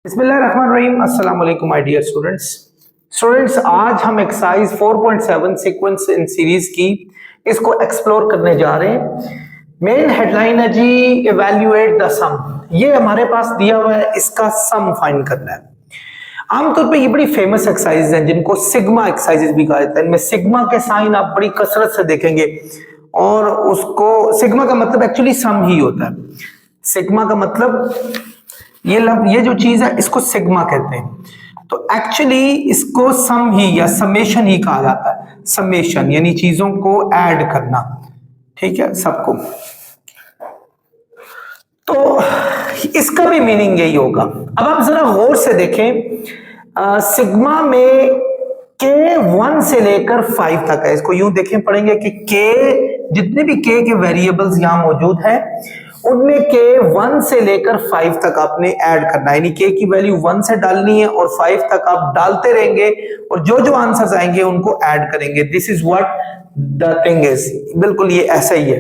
बिस्मिल्लाहिर्रहमानिर्रहीम। अस्सलाम वालेकुम माय डियर स्टूडेंट्स आज हम एक्सरसाइज 4.7 सीक्वेंस इन सीरीज की इसको एक्सप्लोर करने जा रहे हैं। मेन हेडलाइन है जी इवैल्यूएट द सम। ये हमारे पास दिया हुआ है, इसका सम फाइंड करना है। आमतौर पे ये बड़ी फेमस एक्सरसाइज हैं जिनको सिग्मा एक्सरसाइजेज भी कहा जाता है। इनमें सिग्मा के साइन आप बड़ी कसरत से देखेंगे और उसको सिग्मा का मतलब एक्चुअली सम ही होता है। सिग्मा का मतलब ये जो चीज है इसको सिग्मा कहते हैं। तो एक्चुअली इसको सम ही या समेशन ही कहा जाता है। समेशन यानी चीजों को ऐड करना, ठीक है, सबको। तो इसका भी मीनिंग यही होगा। अब आप जरा गौर से देखें, सिग्मा में के 1 से लेकर 5 तक है। इसको यूं देखें पढ़ेंगे कि के जितने भी के वेरिएबल्स यहां मौजूद है उनमें के 1 से लेकर 5 तक आपने ऐड करना है। यानी के की वैल्यू 1 से डालनी है और 5 तक आप डालते रहेंगे और जो जो आंसर्स आएंगे उनको ऐड करेंगे। This is what the thing is. बिल्कुल ये ऐसा ही है।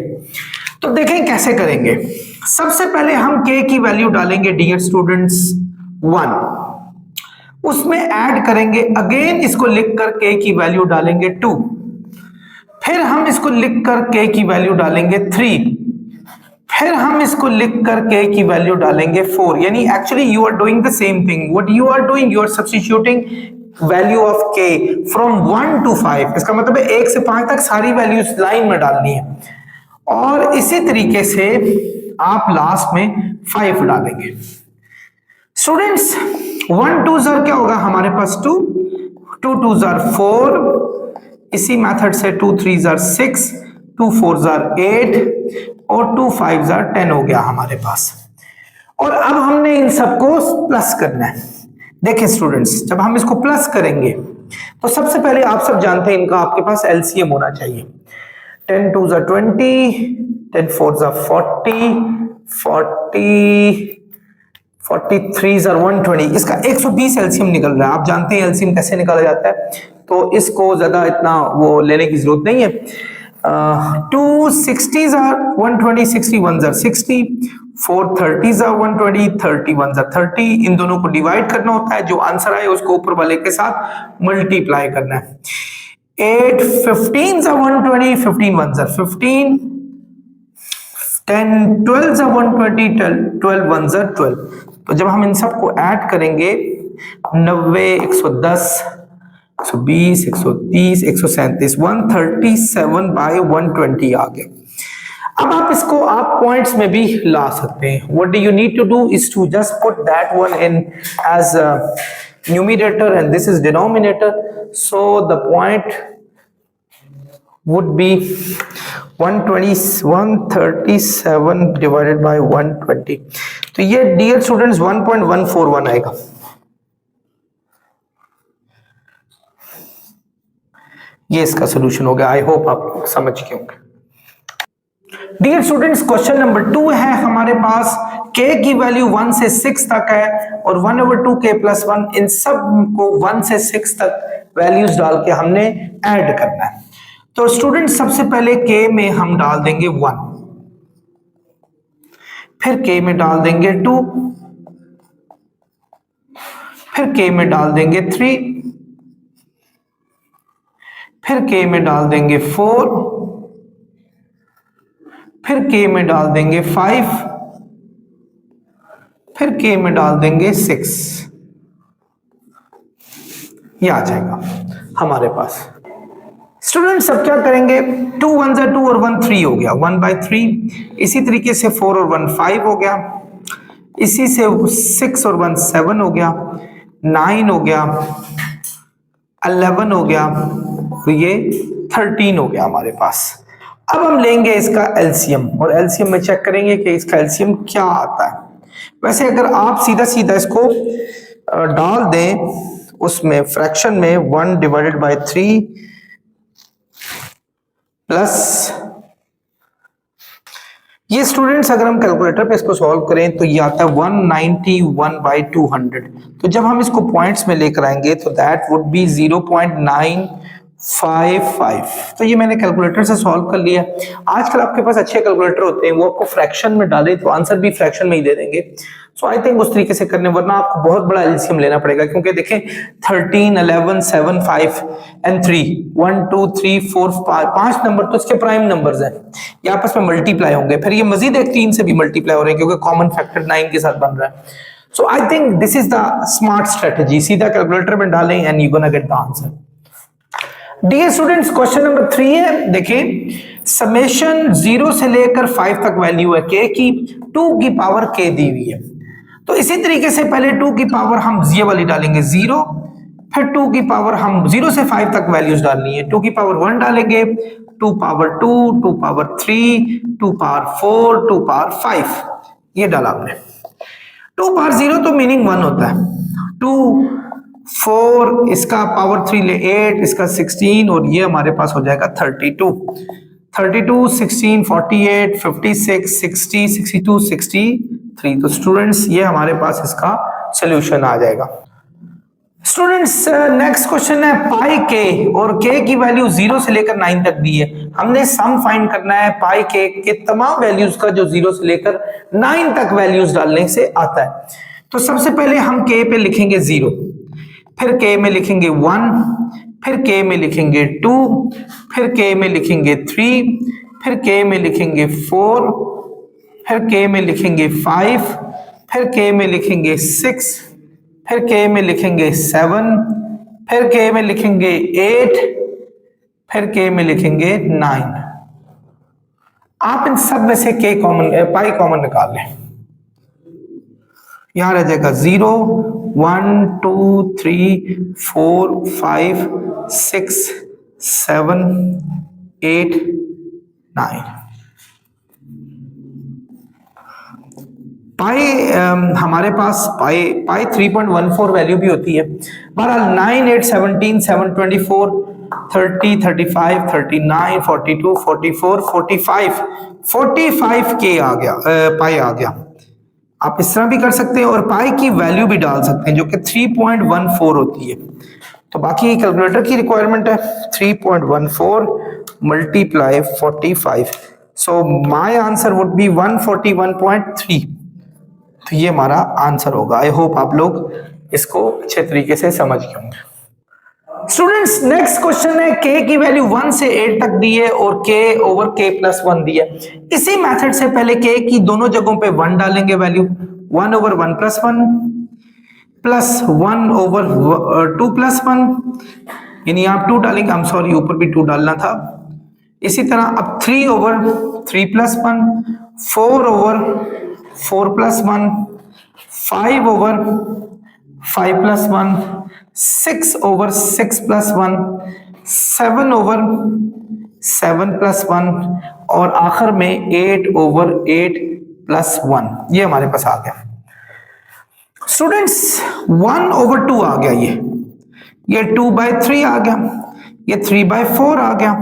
तो देखें कैसे करेंगे। सबसे पहले हम के की वैल्यू डालेंगे डियर स्टूडेंट्स 1, उसमें ऐड करेंगे। अगेन इसको लिखकर के की वैल्यू डालेंगे 2, फिर हम इसको लिखकर के की वैल्यू डालेंगे 3, फिर हम इसको लिखकर के की वैल्यू डालेंगे 4। यानी actually you are doing the same thing. What you are doing, you are substituting value of K from 1 to 5। इसका मतलब है 1 से 5 तक सारी वैल्यूज लाइन में डालनी है और इसी तरीके से आप लास्ट में 5 डालेंगे। स्टूडेंट्स 1 2 जार क्या होगा हमारे पास 2, 2 2 जार 4, इसी मेथड से 2 3 जार 6, 2 4 जार 8 और 2 5 जार 10 हो गया हमारे पास। और अब हमने इन सबको प्लस करना है। देखें स्टूडेंट्स, जब हम इसको प्लस करेंगे तो सबसे पहले आप सब जानते हैं इनका आपके पास एलसीएम होना चाहिए। 10 2 जार 20, 10 4 जार 40, 43 जार 120। इसका 120 एलसीएम निकल रहा है। आप जानते हैं एलसीएम कैसे निकाला जाता है, तो इसको ज्यादा इतना वो लेने की जरूरत नहीं है। 2 60 जार 120, 61 जार 60, 4 30 जार 120, 31 जार 30। इन दोनों को डिवाइड करना होता है, जो आंसर आए उसको ऊपर वाले के साथ मल्टीप्लाई करना है। 8 15 जार 120, 15 1 जार 15, 10 12 जार 120, 12 1 जार 12। तो जब हम इन सबको ऐड करेंगे 90 110 120 130 137 137 बाय 120 आ गया। अब आप इसको आप पॉइंट्स में भी ला सकते हैं। What do you need to do is to just put that one in as numerator and this is denominator. So the point would be 137 divided by 120। तो ये डियर स्टूडेंट्स 1.141 आएगा। ये इसका सोल्यूशन हो गया। आई होप आप लोग समझ गए होंगे। डियर स्टूडेंट्स क्वेश्चन नंबर 2 है हमारे पास। k की वैल्यू 1 से 6 तक है और 1/2k + 1 इन सब को 1 से 6 तक वैल्यूज डाल के हमने ऐड करना है। तो स्टूडेंट्स सबसे पहले k में हम डाल देंगे 1, फिर k में डाल देंगे 2, फिर k में डाल देंगे 3, फिर k में डाल देंगे 4, फिर k में डाल देंगे 5, फिर k में डाल देंगे 6। ये आ जाएगा हमारे पास। स्टूडेंट्स अब क्या करेंगे, 2 1 ज़ा 2 और 1 3 हो गया, 1/3। इसी तरीके से 4 और 1 5 हो गया, इसी से 6 और 1 7 हो गया, 9 हो गया, 11 हो गया, तो ये 13 हो गया हमारे पास। अब हम लेंगे इसका एलसीएम और एलसीएम में चेक करेंगे कि इसका एलसीएम क्या आता है। वैसे अगर आप सीधा सीधा इसको डाल दें उसमें फ्रैक्शन में 1/3 प्लस ये स्टूडेंट्स अगर हम कैलकुलेटर पे इसको सॉल्व करें तो ये आता है 191/200। तो जब हम इसको पॉइंट्स में लेकर आएंगे तो दैट वुड बी 0.9 5 तो ये मैंने कैलकुलेटर से सॉल्व कर लिया। आजकल आपके पास अच्छे कैलकुलेटर होते हैं, वो आपको फ्रैक्शन में डाले तो आंसर भी फ्रैक्शन में ही दे देंगे। सो आई थिंक उस तरीके से करने, वरना आपको बहुत बड़ा एलसीएम लेना पड़ेगा, क्योंकि देखें 13, 11, 7, 5 एंड 3, 1 2 3 4 5 नंबर तो इसके प्राइम नंबर्स हैं, ये आपस में मल्टीप्लाई होंगे, फिर ये मजीद एक 3 से भी मल्टीप्लाई हो रहे हैं क्योंकि कॉमन फैक्टर 9 के साथ बन रहा है। So I think this is the smart strategy, सीधा कैलकुलेटर में डालें and you gonna get the answer. Dear students, question number 3 है, देखें समेशन 0 से लेकर 5 तक वैल्यू है k की, 2 की पावर k दी हुई है। तो इसी तरीके से पहले 2 की पावर हम ये वाली डालेंगे 0, फिर 2 की पावर हम 0 से 5 तक वैल्यूज डालनी है। 2 की पावर 1 डालेंगे, 2 पावर 2, 2 पावर 3, 2 पावर 4, 2 पावर 5, ये डाला आपने। 2 पावर 0 तो मीनिंग 1 होता है, 2 4, इसका पावर 3 ले 8, इसका 16, और ये हमारे पास हो जाएगा 32, 16, 48, 56, 60, 62, 63। तो स्टूडेंट्स ये हमारे पास इसका सोल्यूशन आ जाएगा। स्टूडेंट्स नेक्स्ट क्वेश्चन है पाई के, और के की वैल्यू 0 से लेकर 9 तक दी है। हमने सम फाइंड करना है पाई के तमाम वैल्यूज का जो 0 से लेकर 9 तक वैल्यूज डालने से आता है। तो सबसे पहले हम के पे लिखेंगे 0, फिर के में लिखेंगे 1, फिर के में लिखेंगे 2, फिर के में लिखेंगे 3, फिर के में लिखेंगे 4, फिर के में लिखेंगे 5, फिर के में लिखेंगे 6, फिर के में लिखेंगे 7, फिर के में लिखेंगे 8, फिर के में लिखेंगे 9। आप इन सब में से के कॉमन, पाई कॉमन निकाल लें, यहां रह जाएगा 0, 1 2 3 4 5 6 7 8 9। पाई हमारे पास पाई 3.14 वैल्यू भी होती है। बहरहाल 9 8 17 7 24 30 35 39 42 44 45 के आ गया, पाई आ गया। आप इस तरह भी कर सकते हैं और पाई की वैल्यू भी डाल सकते हैं जो कि 3.14 होती है। तो बाकी कैलकुलेटर की रिक्वायरमेंट है 3.14 multiply 45, so my answer would be 141.3। तो ये हमारा आंसर होगा। आई होप आप लोग इसको अच्छे तरीके से समझ गए होंगे। स्टूडेंट्स नेक्स्ट क्वेश्चन है, k की वैल्यू 1 से 8 तक दी है और k ओवर k प्लस 1 दी है। इसी मेथड से पहले k की दोनों जगहों पे 1 डालेंगे, value 1 over 1 plus 1 plus 1 over 2 plus 1, यानी आप 2 डालेंगे, I'm सॉरी ऊपर भी 2 डालना था। इसी तरह अब 3 over 3 plus 1, 4 over 4 plus 1, 5 over 5 plus 1, 6 over 6 plus 1, 7 over 7 plus 1, और आखिर में 8 ओवर 8 प्लस 1, ये हमारे पास आ गया। स्टूडेंट्स 1 ओवर 2 आ गया, ये 2/3 आ गया, ये 3/4 आ गया,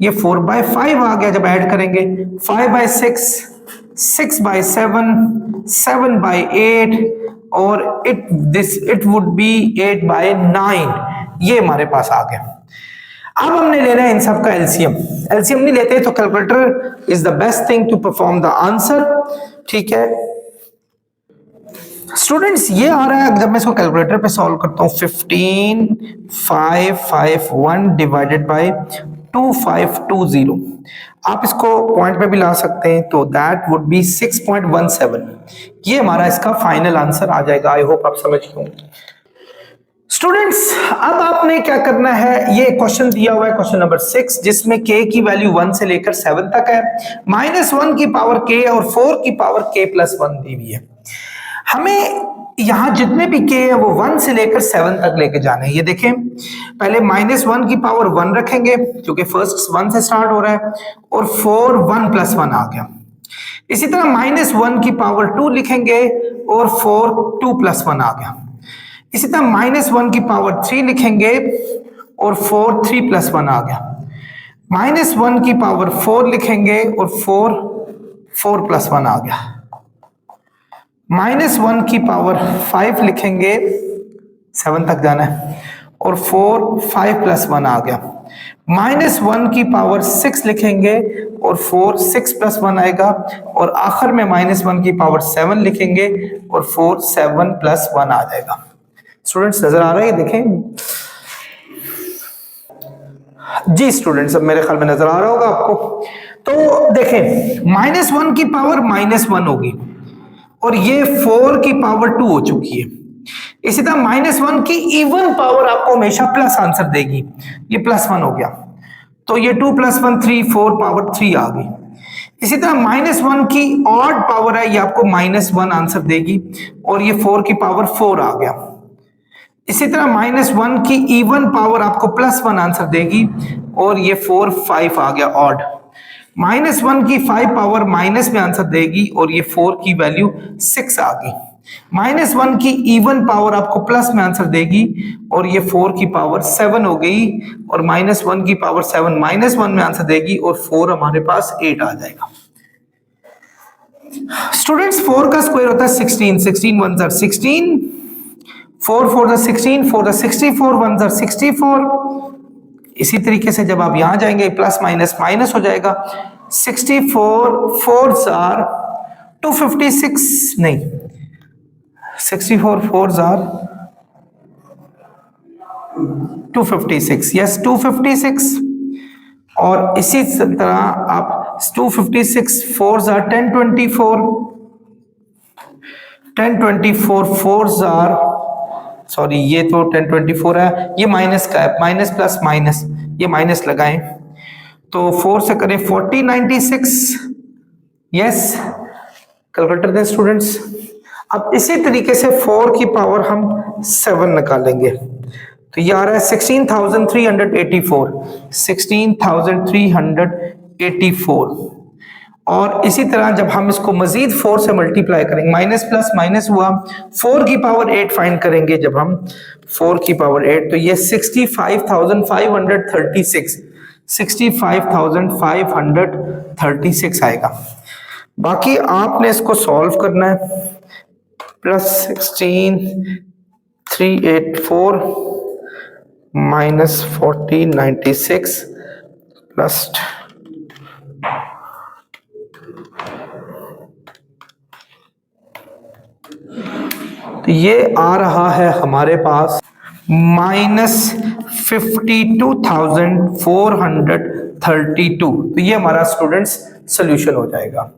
ये 4/5 आ गया जब ऐड करेंगे, 5/6, 6/7, 7/8, और इट वुड बी 8/9, ये हमारे पास आ गया। अब हमने लेना है इन सब का एलसीएम। एलसीएम नहीं लेते तो calculator is the best thing to perform the answer, ठीक है स्टूडेंट्स। ये आ रहा है, जब मैं इसको कैलकुलेटर पे सॉल्व करता हूँ 15,551 डिवाइडेड बाय 2520, आप इसको पॉइंट पे भी ला सकते हैं, तो दैट वुड बी 6.17। ये हमारा इसका फाइनल आंसर आ जाएगा। आई होप आप समझ गए होंगे। स्टूडेंट्स अब आपने क्या करना है, ये क्वेश्चन दिया हुआ है क्वेश्चन नंबर 6, जिसमें k की वैल्यू 1 से लेकर 7 तक है, -1 की पावर k और 4 की पावर k प्लस 1 दी हुई है। हमें यहां जितने भी k है वो 1 से लेकर 7 तक लेके जाने हैं। ये देखें, पहले -1 की पावर 1 रखेंगे क्योंकि फर्स्ट 1 से स्टार्ट हो रहा है, और 4 1 प्लस 1 आ गया। इसी तरह -1 की पावर 2 लिखेंगे और 4 2 प्लस 1 आ गया। इसी तरह -1 की पावर 3 लिखेंगे और 4 3 प्लस 1 आ गया। -1 की पावर 4 लिखेंगे और 4 4 प्लस 1 आ गया। -1 की पावर 5 लिखेंगे, 7 तक जाना है, और 4 5 प्लस 1 आ गया। -1 की पावर 6 लिखेंगे और 4 6 + 1 आएगा और आखिर में -1 की पावर 7 लिखेंगे और 4 7 + 1 आ जाएगा। स्टूडेंट्स नजर आ रहा है? देखें जी स्टूडेंट्स, अब मेरे ख्याल में नजर आ रहा होगा आपको। तो देखें -1 की पावर -1 होगी और ये 4 की पावर 2 हो चुकी है। इसी तरह -1 की इवन पावर आपको हमेशा प्लस आंसर देगी, ये +1 हो गया, तो ये 2 + 1 3 4 पावर 3 आ गई। इसी तरह -1 की ऑड पावर है, ये आपको -1 आंसर देगी और ये 4 की पावर 4 आ गया। इसी तरह -1 की इवन पावर आपको +1 आंसर देगी और ये 4 5 आ गया ऑड। -1 की 5 पावर माइनस में आंसर देगी और ये 4 की वैल्यू 6 आ गई। -1 की इवन पावर आपको प्लस में आंसर देगी और ये 4 की पावर 7 हो गई और -1 की पावर 7 -1 में आंसर देगी और 4 हमारे पास 8 आ जाएगा। स्टूडेंट्स 4 का स्क्वायर होता है 16, 16 1 ज़ा 16, 4 4 ज़ा 16, 4 ज़ा 64, 1 ज़ा 64। इसी तरीके से जब आप यहां जाएंगे प्लस माइनस माइनस हो जाएगा। 64 4 ज़ार 256 नहीं, 64 4 ज़ार 256, यस 256। और इसी तरह आप 256 4 ज़ार 1024, 1024 4 ज़ार सॉरी ये तो 1024 है, ये माइनस का है, माइनस प्लस माइनस, ये माइनस लगाएं तो 4 से करें 40 96, यस कैलकुलेटर दें स्टूडेंट्स। अब इसी तरीके से 4 की पावर हम 7 निकालेंगे तो ये आ रहा है 16,384, 16,384। और इसी तरह जब हम इसको मजीद 4 से मल्टीप्लाई करेंगे, माइनस प्लस माइनस हुआ, 4 की पावर 8 फाइंड करेंगे जब हम 4 की पावर 8 तो ये 65,536, 65,536 आएगा। बाकी आपने इसको सॉल्व करना है। +16,384 -4096 प्लस तो ये आ रहा है हमारे पास -52,432। तो ये हमारा स्टूडेंट्स सोल्यूशन हो जाएगा।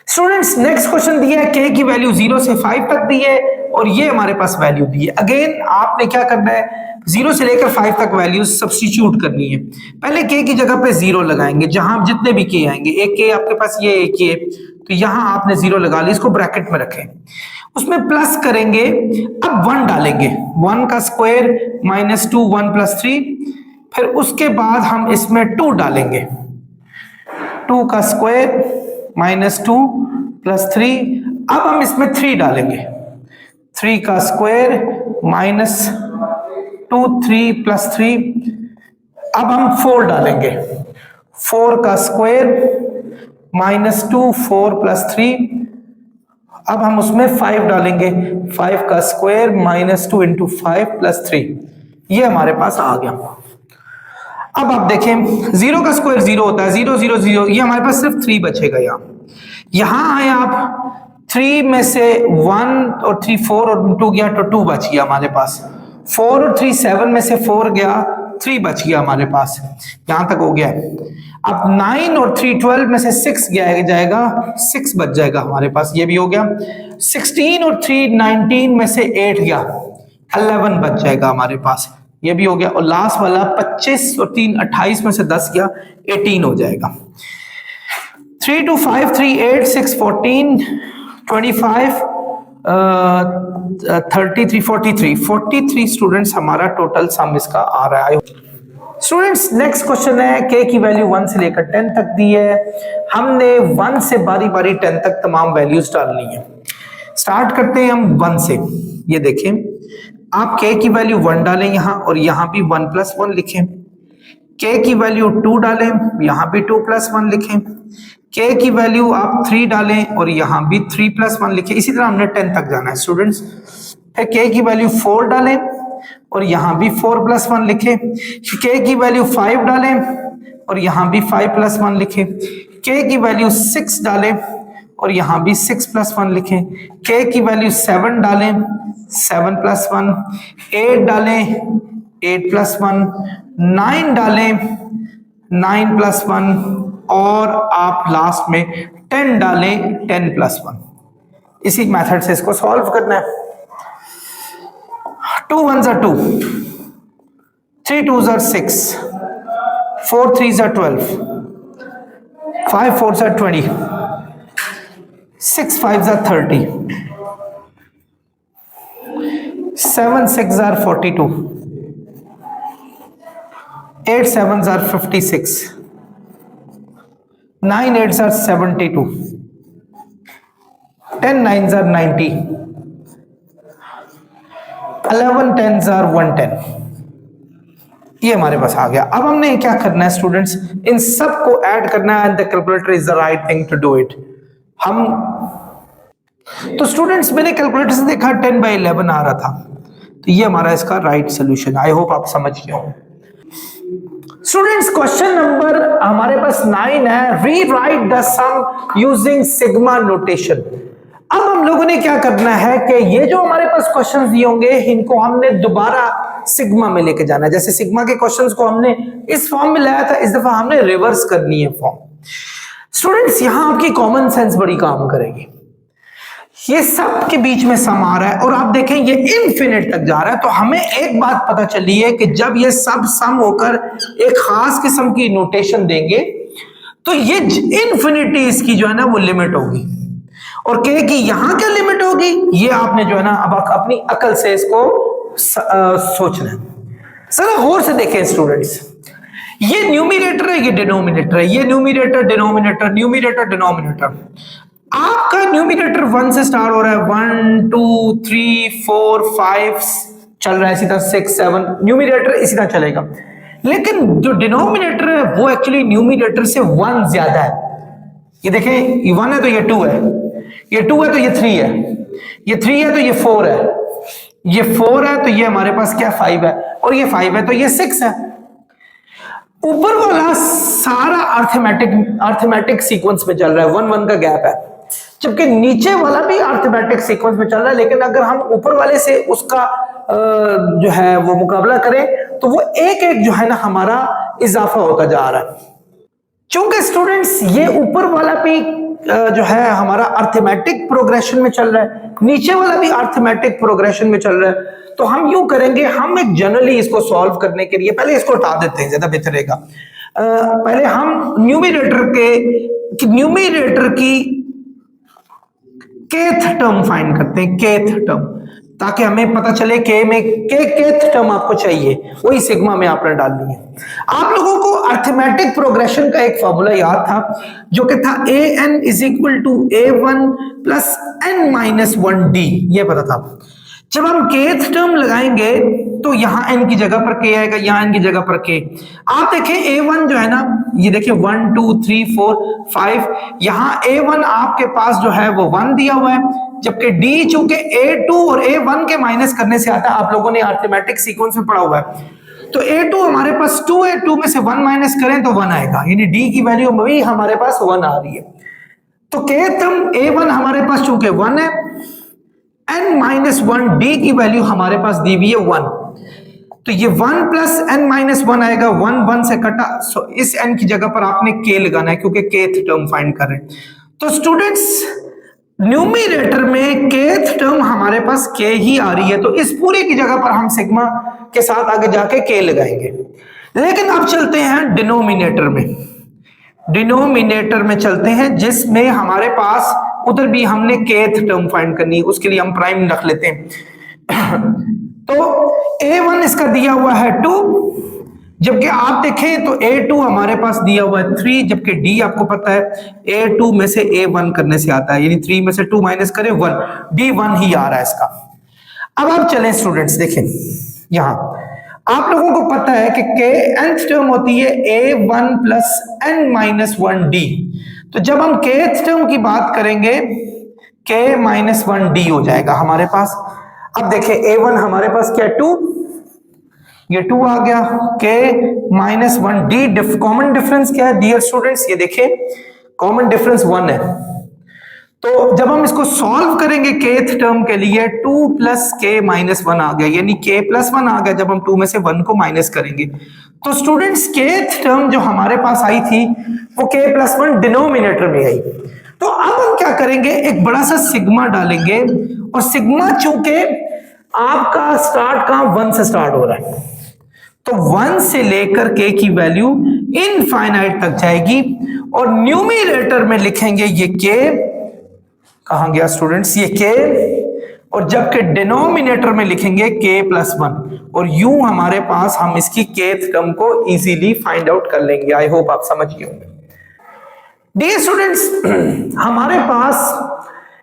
स्टूडेंट्स नेक्स्ट क्वेश्चन दिया है, के की वैल्यू 0 से 5 तक दी है और ये हमारे पास वैल्यू दी है। अगेन आपने क्या करना है, 0 से लेकर 5 तक वैल्यूज सब्स्टिट्यूट करनी है। पहले के की जगह पे 0 लगाएंगे, जहां जितने भी के आएंगे, एक के आपके पास ये एक के, तो यहां आपने 0 लगा ली, इसको ब्रैकेट में रखें, उसमें प्लस करेंगे, अब 1 डालेंगे, 1 का स्क्वायर -2 1 + 3, फिर उसके बाद हम इसमें 2 डालेंगे, 2 का स्क्वायर -2 + 3, अब हम इसमें 3 डालेंगे, 3 का स्क्वायर -2 3 + 3, अब हम 4 डालेंगे, 4 का स्क्वायर -2 4 + 3, अब हम उसमें 5 डालेंगे, 5 का स्क्वायर -2 × 5 + 3, ये हमारे पास आ गया। अब आप देखें 0 का स्क्वायर 0 होता है, 0 0 0, ये हमारे पास सिर्फ 3 बचेगा। यहां आए आप, 3 में से 1 और 3 4 और 2 गया तो 2 बच गया हमारे पास, 4 और 3 7 में से 4 गया, 3 बच गया हमारे पास, यहां तक हो गया। अब 9 और 3 12 में से 6 गया जाएगा, 6 बच जाएगा हमारे पास, ये भी हो गया। 16 और 3 19 में से 8 गया, 11 बच जाएगा हमारे पास, ये भी हो गया। और लास्ट वाला 25 और 3 28 में से 10 गया, 18 हो जाएगा। 3 2 5 3 8 6 14 25 33 43 स्टूडेंट्स हमारा टोटल सम इसका आ रहा है। स्टूडेंट्स नेक्स्ट क्वेश्चन है, के की वैल्यू 1 से लेकर 10 तक दी है, हमने 1 से बारी बारी 10 तक तमाम वैल्यूज डालनी है। स्टार्ट करते हैं हम 1 से। ये देखें, आप के की वैल्यू 1 डालें यहां और यहां भी 1 + 1 लिखें, के की वैल्यू 2 डालें, यहां भी 2 + 1 लिखें, के की वैल्यू आप 3 डालें और यहां भी 3 + 1 लिखें। इसी तरह हमने 10 तक जाना है स्टूडेंट्स। फिर के की वैल्यू 4 डालें, और यहां भी 4 प्लस 1 लिखे, k की वैल्यू 5 डालें और यहां भी 5 प्लस 1 लिखे, k की वैल्यू 6 डालें और यहां भी 6 प्लस 1 लिखें, k की वैल्यू 7 डालें 7 प्लस 1, 8 डालें 8 प्लस 1, 9 डालें 9 प्लस 1 और आप लास्ट में 10 डालें 10 प्लस 1। इसी मेथड से इसको सॉल्व करना है। 2 1s are 2, 3 2s are 6, 4 3s are 12, 5 4s are 20, 6 5s are 30, 7 6s are 42, 8 7s are 56, 9 8s are 72, 10 9s are 90, 11 10s are 110। ये हमारे पास आ गया। अब हमने क्या करना है स्टूडेंट्स, इन सब को ऐड करना है, and the calculator is the right thing to do it. हम तो स्टूडेंट्स मैंने कैलकुलेटर से देखा 10/11 आ रहा था, तो ये हमारा इसका राइट सोल्यूशन। आई होप आप समझ गए हो। स्टूडेंट्स क्वेश्चन नंबर हमारे पास 9 है, rewrite the sum using sigma notation. अब हम लोगों ने क्या करना है कि ये जो हमारे पास क्वेश्चंस दिए होंगे इनको हमने दोबारा सिग्मा में लेके जाना है। जैसे सिग्मा के क्वेश्चंस को हमने इस फॉर्म में लाया था, इस दफा हमने रिवर्स करनी है फॉर्म। स्टूडेंट्स यहां आपकी कॉमन सेंस बड़ी काम करेगी। ये सब के बीच में सम आ रहा है और आप देखें ये इनफिनिट तक जा रहा है, तो हमें एक बात पता चली है कि जब ये सब सम होकर एक खास किस्म की नोटेशन देंगे तो ये इनफिनिटी इसकी जो है ना वो लिमिट होगी। और के की यहां क्या लिमिट होगी, ये आपने जो है ना अब अपनी अकल से इसको सोचना है। सर गौर से देखें स्टूडेंट्स, ये न्यूमिनेटर है, ये डिनोमिनेटर है, ये न्यूमिनेटर डिनोमिनेटर न्यूमिनेटर डिनोमिनेटर। आपका न्यूमिनेटर 1 से स्टार्ट हो रहा है, 1 2 3 4 5 चल रहा है, इसी तरह 6 7 न्यूमिनेटर इसी तरह चलेगा। लेकिन जो डिनोमिनेटर है वो एक्चुअली न्यूमिनेटर से 1 ज्यादा है। ये देखें, ये 1 है तो ये 2 है, ये 2 है तो ये 3 है, ये 3 है तो ये 4 है, ये 4 है तो ये हमारे पास क्या 5 है, और ये 5 है तो ये 6 है। ऊपर वाला सारा अर्थमेटिक सीक्वेंस में चल रहा है, 1 1 का गैप है, जबकि नीचे वाला भी अर्थमेटिक सीक्वेंस में चल रहा है। लेकिन अगर हम ऊपर वाले से उसका जो है वो मुकाबला करें तो वो एक एक जो है ना हमारा इजाफा होता जा रहा है। चूंकि स्टूडेंट्स ये ऊपर वाला भी जो है हमारा अर्थमेटिक प्रोग्रेशन में चल रहा है, नीचे वाला भी अर्थमेटिक प्रोग्रेशन में चल रहा है, तो हम यूं करेंगे, हम एक जनरली इसको सॉल्व करने के लिए पहले इसको हटा देते हैं, ज्यादा बेहतर रहेगा। पहले हम न्यूमिनेटर की केथ टर्म फाइंड करते हैं, केथ टर्म, ताकि हमें पता चले के में केथ टर्म आपको चाहिए, वही सिग्मा में आपने डालनी है। आप लोगों को अर्थमेटिक प्रोग्रेशन का एक फॉर्मूला याद था जो कि था an is equal to a1 plus n-1d, ये पता था। जब हम केथ टर्म लगाएंगे तो यहां n की जगह पर k आएगा, यहां n की जगह पर k। आप देखें a1 जो है ना, ये देखिए 1 2 3 4 5, यहां a1 आपके पास जो है वो 1 दिया हुआ है, जबकि d चूंकि a2 और a1 के माइनस करने से आता है, आप लोगों ने अर्थमेटिक सीक्वेंस में पढ़ा हुआ है। तो a2 हमारे पास 2 है, 2 में से 1 माइनस करें तो 1 आएगा, यानी d की वैल्यू भी हमारे पास 1 आ रही है। तो केथ टर्म a1 हमारे पास चूंकि 1 है, n-1 d की वैल्यू हमारे पास दी हुई है 1, तो ये 1 प्लस n-1 आएगा, 1 1 से कटा, सो इस n की जगह पर आपने k लगाना है क्योंकि kth टर्म फाइंड कर रहे हैं। तो स्टूडेंट्स न्यूमिनेटर में kth टर्म हमारे पास k ही आ रही है, तो इस पूरे की जगह पर हम सिग्मा के साथ आगे जाके k लगाएंगे। लेकिन अब चलते हैं डिनोमिनेटर में, डिनोमिनेटर में चलते हैं जिसमें हमारे पास उधर भी हमने kth टर्म फाइंड करनी है, उसके लिए हम प्राइम रख लेते हैं। तो a1 इसका दिया हुआ है 2, जबकि आप देखें तो a2 हमारे पास दिया हुआ है 3, जबकि d आपको पता है a2 में से a1 करने से आता है, यानी 3 में से 2 माइनस करें 1, d 1 ही आ रहा है इसका। अब आप चलें स्टूडेंट्स, देखें यहां आप लोगों को पता है कि k nth टर्म होती है a1 प्लस n-1d, तो जब हम kth टर्म की बात करेंगे k-1d हो जाएगा हमारे पास। अब देखें a1 हमारे पास क्या 2, ये 2 आ गया, k minus 1 D. Common difference क्या है डियर स्टूडेंट्स, ये देखिए कॉमन डिफरेंस 1 है। तो जब हम इसको सॉल्व करेंगे kth टर्म के लिए 2 प्लस k माइनस 1 आ गया, यानी k प्लस 1 आ गया जब हम 2 में से 1 को माइनस करेंगे। तो स्टूडेंट्स kth टर्म जो हमारे पास आई थी वो k प्लस 1 डिनोमिनेटर में आई। तो अब हम क्या करेंगे, एक बड़ा सा सिग्मा डालेंगे, और सिग्मा चूंकि आपका स्टार्ट कहां 1 से स्टार्ट हो रहा है, तो 1 से लेकर k की वैल्यू इनफाइनाइट तक जाएगी, और न्यूमरेटर में लिखेंगे ये k, कहां गया स्टूडेंट्स ये k, और जबकि डिनोमिनेटर में लिखेंगे k प्लस 1, और यूं हमारे पास हम इसकी kth टर्म को इजीली फाइंड आउट कर लेंगे। आई होप आप समझ गए होंगे। डियर स्टूडेंट्स, हमारे पास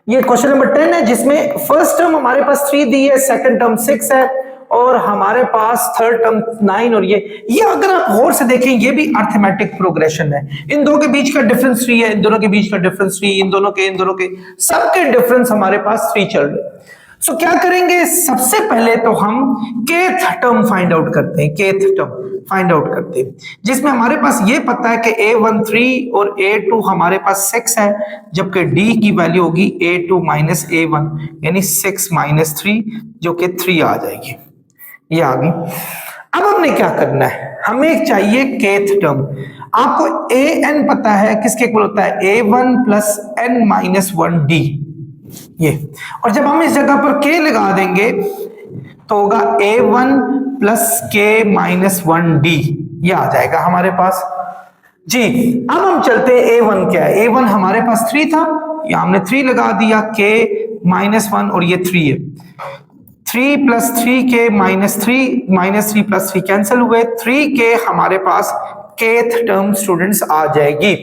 ये क्वेश्चन नंबर 10 है, जिसमें फर्स्ट टर्म हमारे पास 3 दी है, सेकंड टर्म 6 है, और हमारे पास थर्ड टर्म 9, और ये अगर आप गौर से देखें ये भी अरिथमेटिक प्रोग्रेशन है। इन दो के बीच का डिफरेंस 3 है, इन दोनों के बीच का डिफरेंस 3, इन दोनों के सबके डिफरेंस हमारे पास 3 चल रहे हैं। सो क्या करेंगे, सबसे पहले तो हम kth टर्म फाइंड आउट करते हैं, kth टर्म फाइंड आउट करते हैं, जिसमें हमारे पास ये पता है कि a1 3 और a2 हमारे पास 6 है, जबकि d की वैल्यू होगी a2 माइनस a1, यानी 6 माइनस 3 जो कि 3 आ जाएगी, ये आ गई। अब हमने क्या करना है, हमें चाहिए kth टर्म। आपको an पता है किसके इक्वल होता है, a1 plus n minus 1 d, ये, और जब हम इस जगह पर k लगा देंगे तो होगा a1 plus k minus 1 d, ये आ जाएगा हमारे पास जी। अब हम चलते हैं a1 क्या है, a1 हमारे पास 3 था, या हमने 3 लगा दिया, k माइनस 1 और ये 3 है, 3 plus 3k minus 3 plus 3 cancel हुए, 3k हमारे पास kth टर्म स्टूडेंट्स आ जाएगी।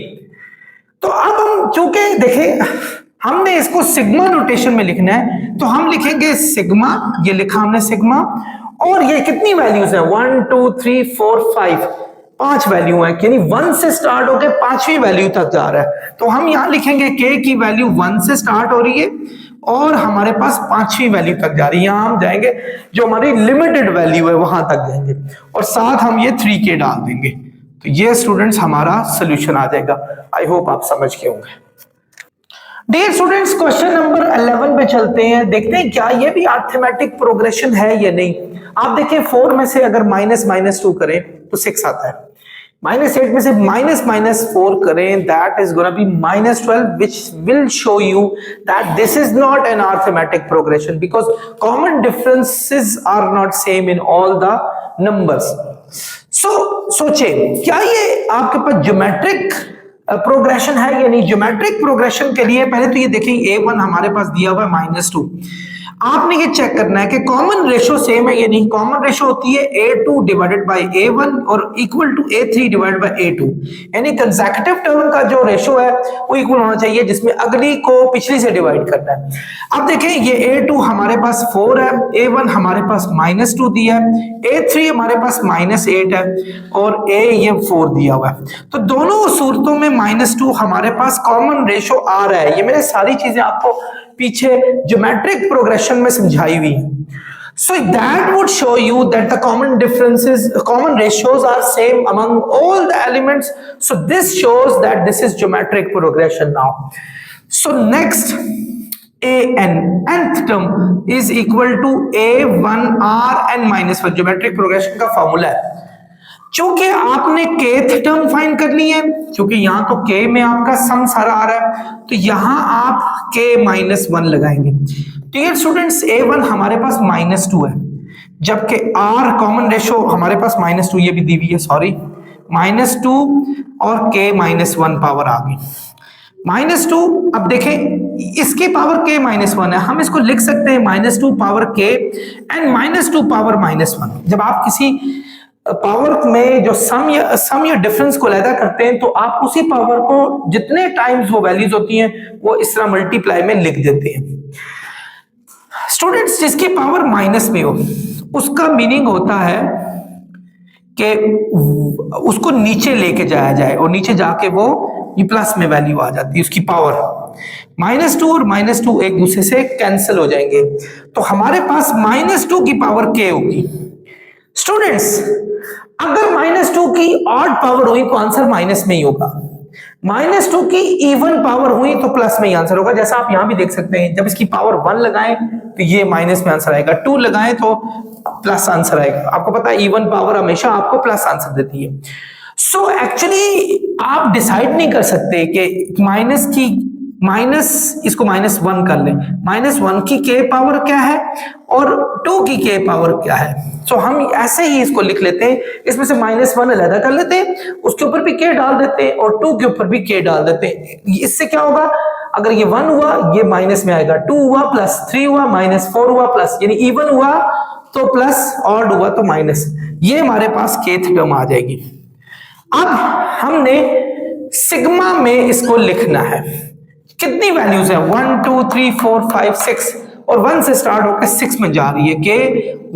तो अब हम चूंकि देखें हमने इसको सिग्मा नोटेशन में लिखना है, तो हम लिखेंगे सिग्मा, ये लिखा हमने सिग्मा, और ये कितनी वैल्यूज है 1 2 3 4 5, 5 वैल्यू है, यानी 1 से स्टार्ट होकर 5वीं वैल्यू तक जा रहा है। तो हम यहां लिखेंगे k की वैल्यू 1 से स्टार्ट हो रही है और हमारे पास 5वीं वैल्यू तक जा रही है, यहां हम जाएंगे जो हमारी लिमिटेड वैल्यू है वहां तक जाएंगे, और साथ हम ये 3k डाल देंगे। तो ये स्टूडेंट्स हमारा सोल्यूशन आ जाएगा। आई होप आप समझ गए होंगे। डियर स्टूडेंट्स, क्वेश्चन नंबर 11 पे चलते हैं, देखते हैं क्या ये भी अरिथमेटिक प्रोग्रेशन है या नहीं। आप देखिए 4 में से अगर -2 करें तो 6 आता है, -8 में से -4 करें that is gonna be -12, which will show you that this is not an arithmetic progression because common differences are not same in all the numbers. So सोचें क्या ये आपके पास ज्योमेट्रिक प्रोग्रेशन है या नहीं। ज्योमेट्रिक प्रोग्रेशन के लिए पहले तो ये देखें a1 हमारे पास दिया हुआ है -2, आपने ये चेक करना है कि कॉमन रेशो सेम है या नहीं। कॉमन रेशो होती है a2 डिवाइडेड बाय a1 और equal to a3 divided by a2, यानी कंसेक्यूटिव टर्म का जो रेशो है वो इक्वल होना चाहिए, जिसमें अगली को पिछली से डिवाइड करना है। अब देखें ये a2 हमारे पास 4 है, a1 हमारे पास -2 दिया है, a3 हमारे पास -8 है, और a ये 4 दिया हुआ है। तो दोनों सूरतों में -2 हमारे पास कॉमन रेशो आ रहा है। ये मैंने सारी चीजें आपको पीछे ज्योमेट्रिक प्रोग्रेशन में समझाई हुई है। So that would show you that the common ratios are same among all the elements. So this shows that this is geometric progression now. So next, nth term is equal to a1 (r(n)-1 geometric progression का formula है। चूंकि आपने kth term find करनी है, क्योंकि यहां तो k में आपका सम सारा आ रहा है, तो यहां आप k-1 लगाएंगे। तो ये स्टूडेंट्स a1 हमारे पास -2 है, जबकि r कॉमन रेशो हमारे पास -2, ये भी दी हुई है सॉरी, -2 और k-1 पावर आ गई -2। अब देखें इसकी पावर k-1 है, हम इसको लिख सकते हैं -2 पावर k एंड -2 पावर -1। जब आप किसी पावर में जो सम या डिफरेंस को अलग करते हैं तो आप उसी पावर को जितने टाइम्स वो वैल्यूज होती हैं वो इस तरह मल्टीप्लाई में लिख देते हैं। स्टूडेंट्स जिसकी पावर माइनस में हो उसका मीनिंग होता है कि उसको नीचे लेके जाया जाए, और नीचे जाके वो प्लस में वैल्यू आ जाती है उसकी पावर। -2 और -2 एक दूसरे से कैंसिल हो जाएंगे, तो हमारे पास -2 की पावर k होगी, स्टूडेंट्स अगर -2 की ऑड पावर हुई तो आंसर माइनस में ही होगा, -2 की इवन पावर हुई तो प्लस में ही आंसर होगा। जैसा आप यहां भी देख सकते हैं, जब इसकी पावर 1 लगाएं तो ये माइनस में आंसर आएगा, 2 लगाएं तो प्लस आंसर आएगा। आपको पता है इवन पावर हमेशा आपको प्लस आंसर देती है। सो एक्चुअली आप डिसाइड नहीं कर सकते कि इसको -1 कर लें, -1 की के पावर क्या है और 2 की के पावर क्या है। सो हम ऐसे ही इसको लिख लेते हैं, इसमें से -1 अलग कर लेते हैं, उसके ऊपर भी के डाल देते हैं और 2 के ऊपर भी के डाल देते हैं। इससे क्या होगा, अगर ये 1 हुआ ये माइनस में आएगा, 2 हुआ प्लस, 3 हुआ माइनस, 4 हुआ प्लस, यानी इवन हुआ तो प्लस, ऑड हुआ तो माइनस। ये हमारे पास kth टर्म आ जाएगी। अब हमने सिग्मा में इसको लिखना है। कितनी वैल्यूज है, 1 2 3 4 5 6 और 1 से स्टार्ट होकर 6 में जा रही है, के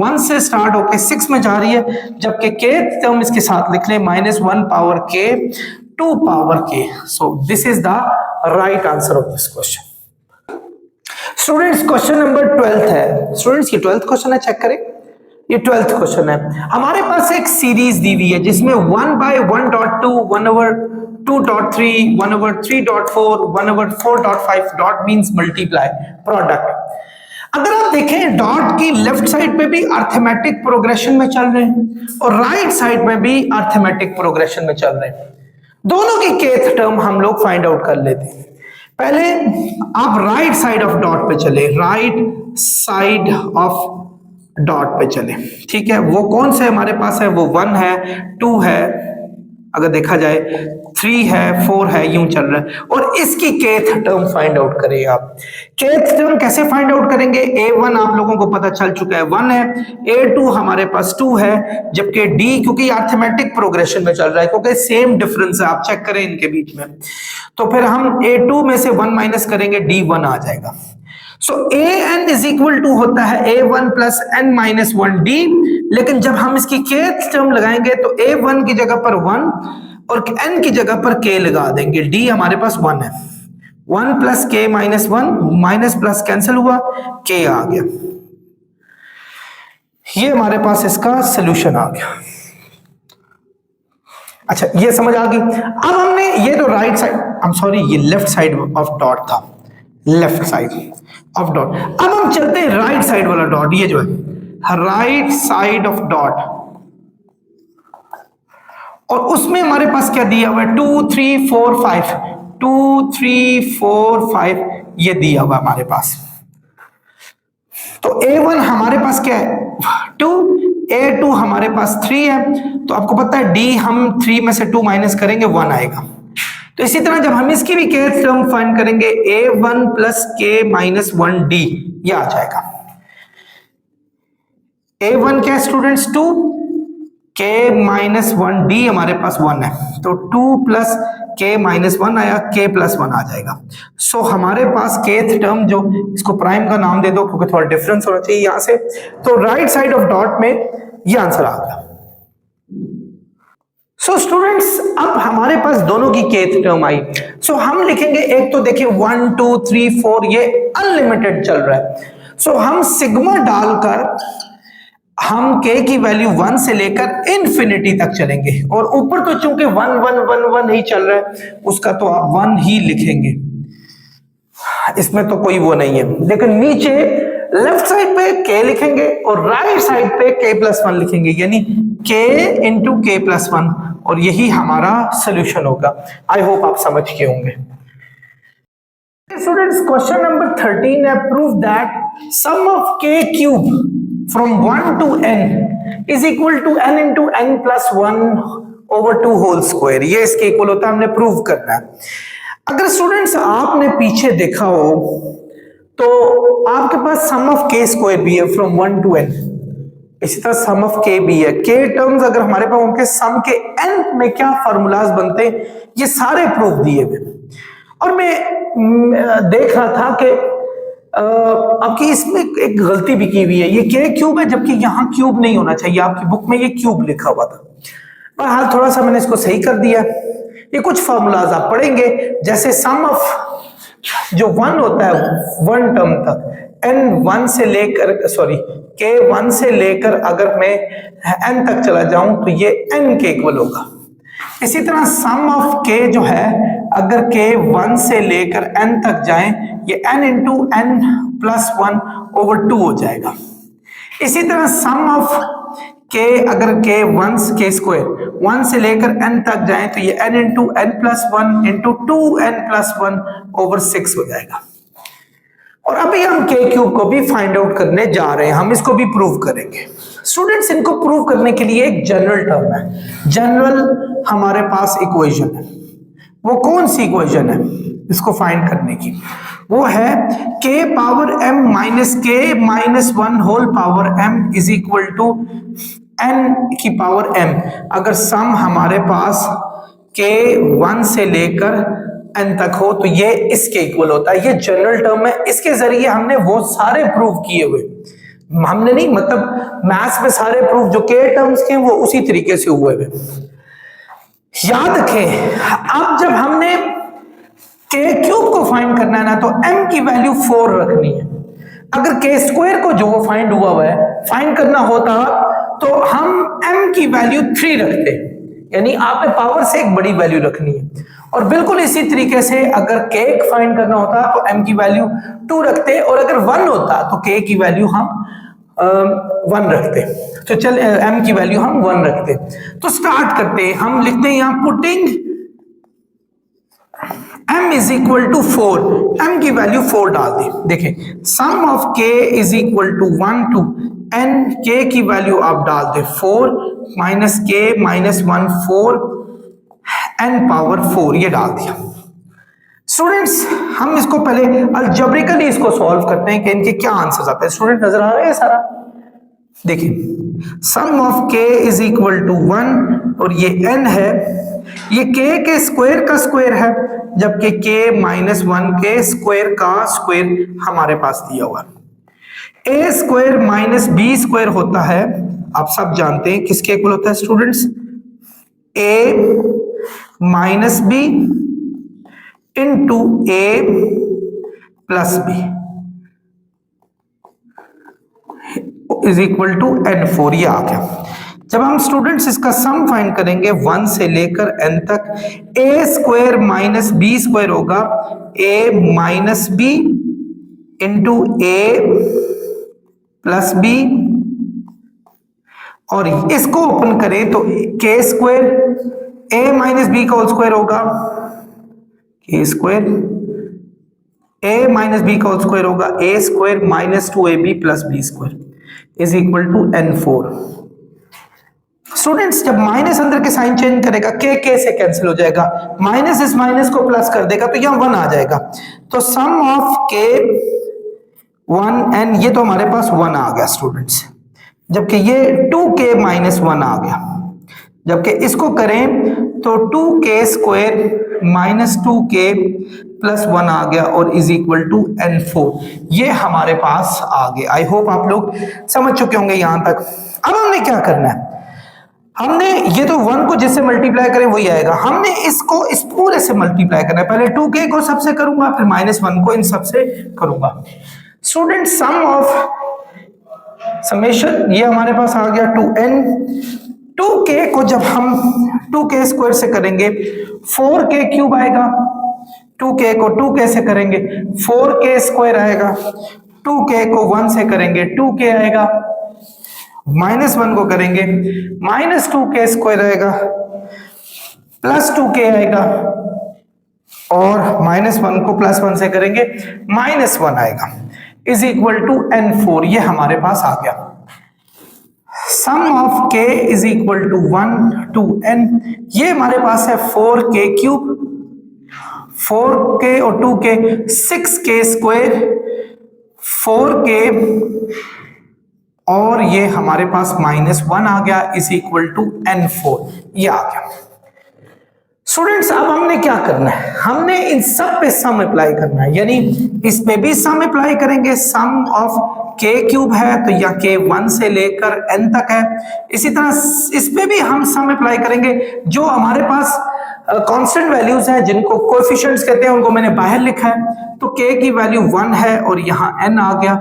1 से स्टार्ट होकर 6 में जा रही है, जबकि के टर्म इसके साथ लिख ले -1 पावर के 2 पावर के। सो this is the right answer of this question. Students question number 12 है, स्टूडेंट्स ये 12th क्वेश्चन है, चेक करें, ये 12th क्वेश्चन है। हमारे पास एक सीरीज दी हुई है जिसमें 1/1.2 1/2.3 1/3.4 1/4.5 डॉट मींस मल्टीप्लाई प्रोडक्ट। अगर आप देखें डॉट की लेफ्ट साइड पे भी अर्थमेटिक प्रोग्रेशन में चल रहे हैं और राइट साइड में भी अर्थमेटिक प्रोग्रेशन में चल रहे हैं। दोनों की kth टर्म हम लोग फाइंड आउट कर लेते हैं। पहले आप राइट साइड ऑफ डॉट पे चले, राइट साइड ऑफ डॉट पे चले, ठीक है। वो कौन से हमारे पास है, वो 1 है, 2 है, अगर देखा जाए 3 है, 4 है, यूं चल रहा है। और इसकी kth टर्म फाइंड आउट करें आप। kth टर्म कैसे फाइंड आउट करेंगे, a1 आप लोगों को पता चल चुका है 1 है, a2 हमारे पास 2 है, जबकि d क्योंकि अर्थमेटिक प्रोग्रेशन में चल रहा है, क्योंकि सेम डिफरेंस है, आप चेक करें इनके बीच में, तो फिर हम a2 में से 1 माइनस करेंगे, d1 आ जाएगा। सो an इज इक्वल टू होता है a1 plus n minus 1d, लेकिन जब हम इसकी kth टर्म लगाएंगे तो a1 की जगह पर 1 और n की जगह पर k लगा देंगे, d हमारे पास 1 है, 1 plus k minus 1, minus plus cancel हुआ, k आ गया। ये हमारे पास इसका सोल्यूशन आ गया। अच्छा ये समझ आ गई। अब हमने ये तो right side, I am sorry ये लेफ्ट साइड ऑफ डॉट था, लेफ्ट साइड ऑफ डॉट। अब हम चलते हैं राइट साइड वाला डॉट, ये जो है राइट साइड ऑफ डॉट, और उसमें हमारे पास क्या दिया हुआ है, 2 3 4 5, 2 3 4 5 ये दिया हुआ हमारे पास। तो a1 हमारे पास क्या है 2, a2 हमारे पास 3 है, तो आपको पता है d हम 3 में से 2 माइनस करेंगे 1 आएगा। तो इसी तरह जब हम इसकी भी kth टर्म फाइंड करेंगे a1 plus k minus 1d ये आ जाएगा। a1 क्या स्टूडेंट्स 2, k माइनस 1d हमारे पास 1 है, तो 2 प्लस k माइनस 1 आया, k प्लस 1 आ जाएगा। सो हमारे पास kth टर्म, जो इसको प्राइम का नाम दे दो क्योंकि थोड़ा डिफरेंस होना चाहिए यहां से, तो राइट साइड ऑफ डॉट में ये आंसर आ गया। सो स्टूडेंट्स अब हमारे पास दोनों की kth टर्म आई। सो हम लिखेंगे, एक तो देखिए 1 2 3 4 ये अनलिमिटेड चल रहा है, सो हम सिग्मा डालकर हम k की वैल्यू 1 से लेकर इंफिनिटी तक चलेंगे, और ऊपर तो चूंकि 1 1 1 1 ही चल रहा है उसका तो आप 1 ही लिखेंगे, इसमें तो कोई वो नहीं है। लेकिन नीचे लेफ्ट साइड पे k लिखेंगे और राइट साइड पे k प्लस 1 लिखेंगे, यानी k इंटू k प्लस 1, और यही हमारा सोल्यूशन होगा। आई होप आप समझ के होंगे। स्टूडेंट्स क्वेश्चन नंबर 13 है, prove that sum of k cube from 1 to n is equal to n into n plus 1 over 2 whole square. ये इसके इक्वल होता है, हमने प्रूव करना है। अगर स्टूडेंट्स आपने पीछे देखा हो तो आपके पास सम ऑफ k स्क्वायर भी है फ्रॉम 1 टू n, इसी तरह सम ऑफ k भी है। k टर्म्स अगर हमारे पास उनके सम के n में क्या फार्मूलाज बनते हैं ये सारे प्रूफ दिए हुए। और मैं देख रहा था कि आपकी इसमें एक गलती भी की हुई है, ये k क्यूब है जबकि यहाँ क्यूब नहीं होना चाहिए, आपकी बुक में ये क्यूब लिखा हुआ था। बहरहाल थोड़ा सा मैंने इसको सही कर दिया। ये कुछ फार्मूलाज आप पढ़ेंगे, जैसे सम ऑफ जो 1 होता है 1 टर्म तक, n1 से लेकर k1 से लेकर अगर मैं n तक चला जाऊं तो ये n के इक्वल होगा। इसी तरह सम ऑफ k जो है अगर k1 से लेकर n तक जाएं ये n into n plus 1 over 2 हो जाएगा। इसी तरह सम ऑफ k अगर k स्क्वायर 1 से लेकर n तक जाएं तो ये n into n plus 1 into 2n plus 1 over 6 हो जाएगा। और अभी हम k क्यूब को भी फाइंड आउट करने जा रहे हैं, हम इसको भी प्रूव करेंगे। स्टूडेंट्स इनको प्रूव करने के लिए एक जनरल टर्म है, जनरल हमारे पास इक्वेशन है। वो कौन सी इक्वेशन है इसको फाइंड करने की? वो है k power m minus k minus 1 whole power m is equal to n की पावर m। अगर सम हमारे पास k 1 से लेकर n तक हो तो ये इसके इक्वल होता है। ये जनरल टर्म है, इसके जरिए हमने वो सारे प्रूव किए हुए, हमने नहीं मतलब मैथ्स में सारे प्रूफ जो k टर्म्स के वो उसी तरीके से हुए हुए। याद रखें, अब जब हमने k क्यूब को फाइंड करना है ना तो m की वैल्यू 4 रखनी है। अगर k स्क्वायर को जो फाइंड हुआ है फाइंड करना होता तो हम m की वैल्यू 3 रखते, यानी आपने पावर से एक बड़ी वैल्यू रखनी है। और बिल्कुल इसी तरीके से अगर k फाइंड करना होता तो m की वैल्यू 2 रखते, और अगर 1 होता तो k की वैल्यू हम 1 रखते। तो चल m की वैल्यू हम 1 रखते। तो स्टार्ट करते हैं, हम लिखते हैं यहां putting m is equal to 4, m की वैल्यू 4 डाल दी। देखें sum of k is equal to 1 to n, k की वैल्यू आप डाल दे 4 minus k minus 1 4 n power 4 ये डाल दिया। स्टूडेंट्स हम इसको पहले अलजेब्रिकली इसको सॉल्व करते हैं कि इनके क्या आंसर्स आते हैं। स्टूडेंट नजर आ रहे हैं सारा? देखिए sum of k is equal to 1 और ये n है, ये k के स्क्वायर का स्क्वायर है, जबकि k माइनस 1 के स्क्वायर का स्क्वायर हमारे पास दिया हुआ है। a square minus b square होता है, आप सब जानते हैं किसके इक्वल होता है students? a minus b into a plus b is equal to n4। ये आ गया। जब हम स्टूडेंट्स इसका सम फाइंड करेंगे 1 से लेकर n तक, a square minus b square होगा a minus b into a plus b, और इसको ओपन करें तो k square a minus b का होल स्क्वायर होगा, k square a minus b का होल स्क्वायर होगा a square minus 2ab plus b square is equal to n4। Students जब minus अंदर के साइन चेंज करेगा k से कैंसिल हो जाएगा, माइनस इस माइनस को प्लस कर देगा तो यहां 1 आ जाएगा। तो सम ऑफ k 1 n, ये तो हमारे पास 1 आ गया स्टूडेंट्स, जबकि ये 2k माइनस 1 आ गया। जबकि इसको करें तो 2k square minus 2k plus 1 आ गया और इज इक्वल टू n4, ये हमारे पास आ गया। आई होप आप लोग समझ चुके होंगे यहां तक। अब हमने क्या करना है, हमने ये तो 1 को जिससे मल्टीप्लाई करें वही आएगा, हमने इसको इस पूरे से मल्टीप्लाई करना है। पहले 2k को सबसे करूंगा, फिर माइनस 1 को इन सबसे करूंगा। स्टूडेंट सम ऑफ समेशन ये हमारे पास आ गया 2n। 2k को जब हम 2k स्क्वायर से करेंगे 4k क्यूब आएगा, 2k को 2k से करेंगे 4k स्क्वायर आएगा, 2k को 1 से करेंगे 2k आएगा, माइनस 1 को करेंगे माइनस 2k स्क्वायर आएगा, प्लस 2k आएगा, और माइनस 1 को प्लस 1 से करेंगे माइनस 1 आएगा, इज इक्वल टू n4। ये हमारे पास आ गया। Sum of k is equal to 1 to n, ये हमारे पास है 4k क्यूब, 4k और 2k 6k स्क्वायर, 4k और ये हमारे पास माइनस 1 आ गया इज इक्वल टू n4, ये आ गया। स्टूडेंट्स अब हमने क्या करना है, हमने इन सब पे सम अप्लाई करना है, यानी इस पे भी सम अप्लाई करेंगे। सम ऑफ k क्यूब है तो या k 1 से लेकर n तक है, इसी तरह इस पे भी हम सम अप्लाई करेंगे। जो हमारे पास कांस्टेंट वैल्यूज हैं जिनको कोएफिशिएंट्स कहते हैं, उनको मैंने बाहर लिखा है। तो k की वैल्यू 1 है और यहाँ n आ गया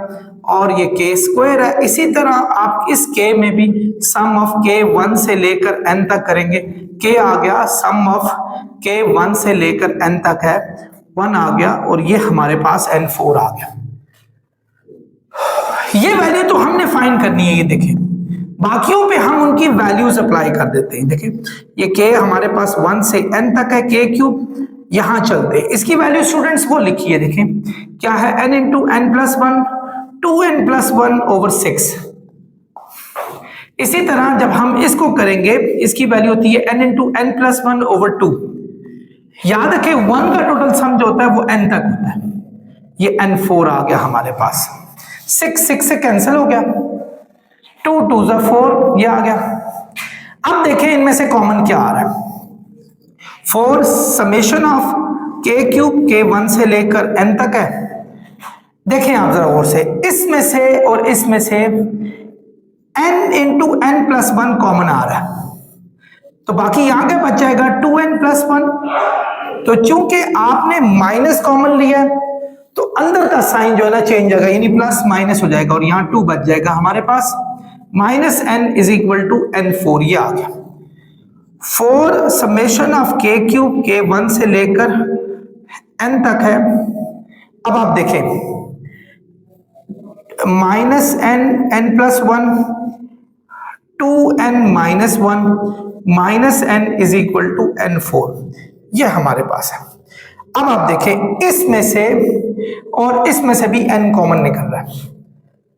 और ये k स्क्वायर है। इसी तरह आप इस k में भी सम ऑफ k 1 से लेकर n तक करेंगे, k आ गया, सम ऑफ k 1 से लेकर n तक है 1 आ गया और ये हमारे पास n4 आ गया। ये वैल्यू तो हमने फाइंड करनी है, ये देखें, बाकियों पे हम उनकी वैल्यूज अप्लाई कर देते हैं। देखें ये k हमारे पास 1 से n तक है, k क्यूब, यहां चलते हैं, इसकी वैल्यू स्टूडेंट्स वो लिखिए, देखें क्या है, n into n plus 1, 2n plus 1 over 6। इसी तरह जब हम इसको करेंगे, इसकी वैल्यू होती है n into n plus 1 over 2। याद रखें 1 का टोटल सम जो होता है वो n तक होता है। ये n4 आ गया हमारे पास, 6 से कैंसिल हो गया, 2 2 जा 4, ये आ गया। अब देखें इनमें से कॉमन क्या आ रहा है, 4 summation of k cube k 1 से लेकर n तक है। देखें आप जरा और से, इसमें से और इसमें से n into n plus 1 common आ रहा है, तो बाकी यहां क्या बच जाएगा, 2n प्लस 1। तो चूंकि आपने माइनस कॉमन लिया है तो अंदर का साइन जो है ना चेंज होगा, यानी प्लस माइनस हो जाएगा और यहां 2 बच जाएगा हमारे पास, minus n is equal to n4, ये आ गया। 4 summation of k cube k 1 से लेकर n तक है। अब आप देखें minus n plus 1, 2n minus 1, minus n is equal to n4, ये हमारे पास है। अब आप देखें इसमें से और इसमें से भी n कॉमन निकल रहा है।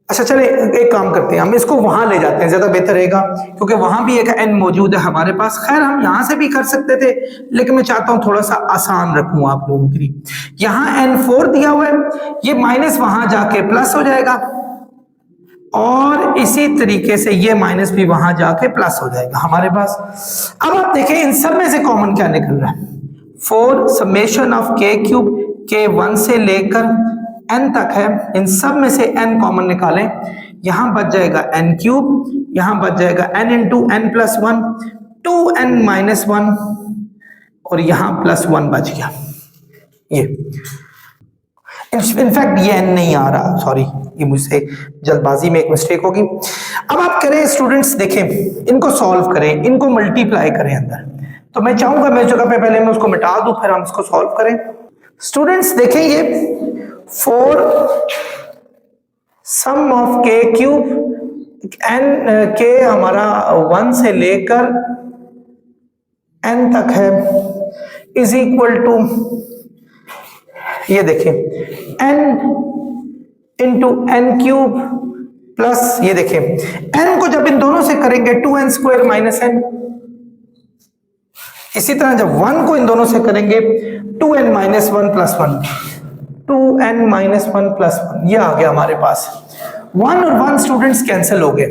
अच्छा चले एक काम करते हैं, हम इसको वहां ले जाते हैं, ज्यादा बेहतर रहेगा, क्योंकि वहां भी एक n मौजूद है हमारे पास। खैर हम यहां से भी कर सकते थे, लेकिन मैं चाहता हूं थोड़ा सा आसान रखूं आप लोगों के लिए। यहां n4 दिया हुआ है, ये माइनस वहां जाके प्लस हो जाएगा और इसी तरीके से ये माइनस भी वहां जाके प्लस हो जाएगा हमारे पास। अब आप देखें इन सब में से कॉमन क्या निकल रहा है, 4 summation of k cube k 1 से लेकर n तक है, इन सब में से n कॉमन निकालें, यहां बच जाएगा n क्यूब, यहां बच जाएगा n into n plus 1, 2n minus 1 और यहां प्लस 1 बच गया। ये इनफैक्ट ये n नहीं आ रहा, सॉरी, ये मुझसे जल्दबाजी में एक मिस्टेक होगी। अब आप करें स्टूडेंट्स, देखें इनको सॉल्व करें, इनको मल्टीप्लाई करें अंदर। तो मैं चाहूंगा मेरी जगह पे पहले मैं उसको मिटा दूं, फिर हम इसको सॉल्व करें। स्टूडेंट्स देखें ये 4 sum of k cube n, k हमारा 1 से लेकर n तक है, इज इक्वल टू, ये देखें n into n cube plus, ये देखें n को जब इन दोनों से करेंगे 2n स्क्वायर माइनस n, इसी तरह जब 1 को इन दोनों से करेंगे 2n minus 1 plus 1, 2n minus 1 plus 1, ये आ गया हमारे पास। 1 और 1 स्टूडेंट्स कैंसिल हो गए।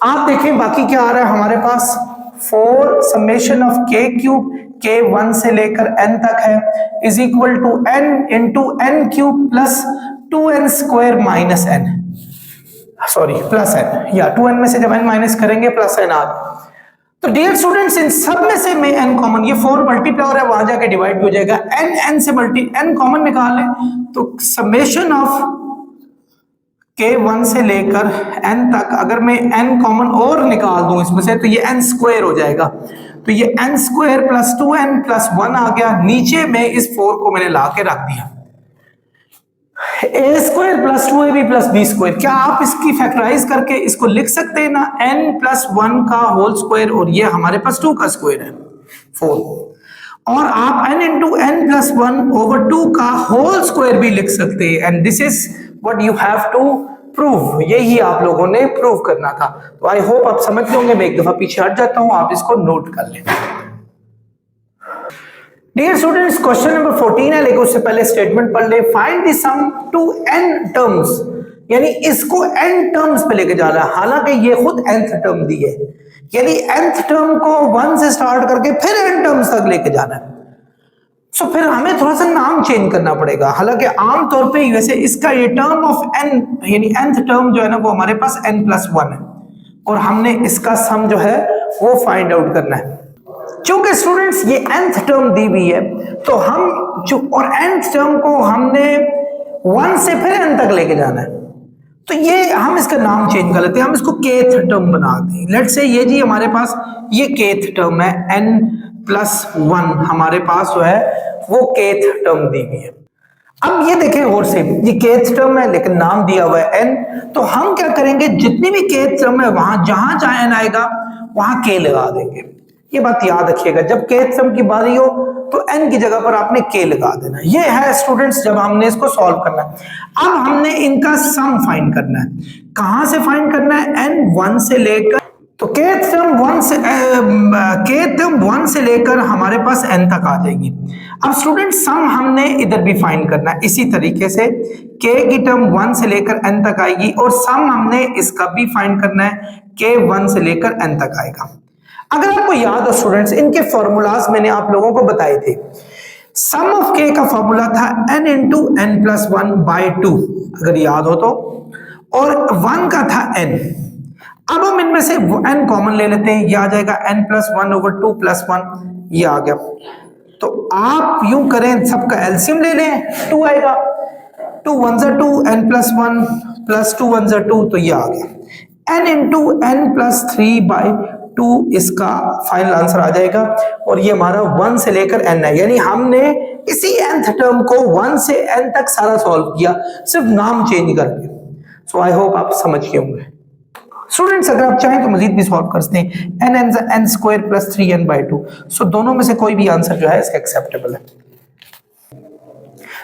आप देखें बाकी क्या आ रहा है हमारे पास, 4 summation of k cube k 1 से लेकर n तक है, is equal to n into n cube plus 2n square minus n, sorry plus n, या 2n में से जब n माइनस करेंगे प्लस n आ गया। तो डियर स्टूडेंट्स इन सब में से मैं n कॉमन, ये 4 मल्टीप्लाई हो रहा है, वहां जाके डिवाइड हो जाएगा, n से n कॉमन निकाल लें तो समेशन ऑफ k 1 से लेकर n तक, अगर मैं n कॉमन और निकाल दूं इसमें से तो ये n स्क्वायर हो जाएगा। तो ये n square plus 2n plus 1 आ गया। नीचे में इस 4 को मैंने ला के रख दिया, a square plus 2ab plus b square. क्या आप इसकी फैक्टराइज करके इसको लिख सकते हैं ना, n प्लस 1 का होल स्क्वायर और ये हमारे पास 2 का स्क्वायर है 4, और आप n into n plus 1 over 2 का होल स्क्वायर भी लिख सकते हैं। And this is what you have to prove, यही आप लोगों ने प्रूव करना था। तो आई होप आप समझ गए होंगे। मैं एक दफा पीछे हट जाता हूं, आप इसको नोट कर लें। डियर स्टूडेंट्स क्वेश्चन नंबर 14 है, लेकिन उससे पहले स्टेटमेंट पढ़ ले। Find the sum to n terms, यानी इसको n टर्म्स पे लेके जा रहा है, हालांकि ये खुद nth टर्म दी है, यानी nth टर्म को 1 से स्टार्ट करके फिर n टर्म्स तक लेके जाना है। सो फिर हमें थोड़ा सा नाम चेंज करना पड़ेगा। हालांकि आमतौर पे वैसे इसका ये टर्म ऑफ n, यानी nth टर्म जो है ना वो हमारे पास n प्लस 1 है, और हमने इसका सम जो है वो फाइंड आउट करना है। चूंकि स्टूडेंट्स ये nth टर्म दी हुई है तो हम और nth टर्म को हमने 1 से फिर n तक लेके जाना है, तो ये हम इसका नाम चेंज कर लेते हैं, हम इसको kth टर्म बना दें। लेट्स से ये जी हमारे पास ये kth टर्म है, n+1 हमारे पास जो है वो kth टर्म दी हुई है। अब ये देखें और से, ये kth टर्म है लेकिन नाम दिया हुआ है n, तो हम क्या करेंगे, जितनी भी kth टर्म है वहां जहां जहां n आएगा वहां k लगा देंगे। ये बात याद रखिएगा, जब kth टर्म की बारी हो तो n की जगह पर आपने k लगा देना। ये है स्टूडेंट्स जब हमने इसको सॉल्व करना है। अब हमने इनका सम फाइंड करना है। कहां से फाइंड करना है, n 1 से लेकर, तो kth टर्म 1 से लेकर हमारे पास n तक आ जाएगी। अब स्टूडेंट सम हमने इधर भी फाइंड करना है, इसी तरीके से k की टर्म 1 से लेकर n तक आएगी और सम हमने इसका भी फाइंड करना है, k 1 से लेकर n तक आएगा। अगर आपको याद हो स्टूडेंट्स, इनके फॉर्मूलाज मैंने आप लोगों को बताए थे। सम ऑफ k का फॉर्मूला था n इंटू n+1/2, अगर याद हो तो, और 1 का था n। अब हम इनमें से n कॉमन ले लेते हैं, ये आ जाएगा n+1/2 + 1, ये आ गया। तो आप यूं करें, सबका एलसीएम ले लें, 2 आएगा, 2 1 = 2, n+1 + 2 1 = 2, तो ये आ गया। n इंटू n+3/2 इसका फाइनल आंसर आ जाएगा, और ये हमारा 1 से लेकर n है, यानी हमने इसी nth टर्म को 1 से n तक सारा सॉल्व किया, सिर्फ नाम चेंज करके। सो आई होप आप समझ गए होंगे। स्टूडेंट्स अगर आप चाहें तो मजीद भी सॉल्व कर सकते हैं, n² + 3n/2। सो दोनों में से कोई भी आंसर जो है इसका एक्सेप्टेबल है।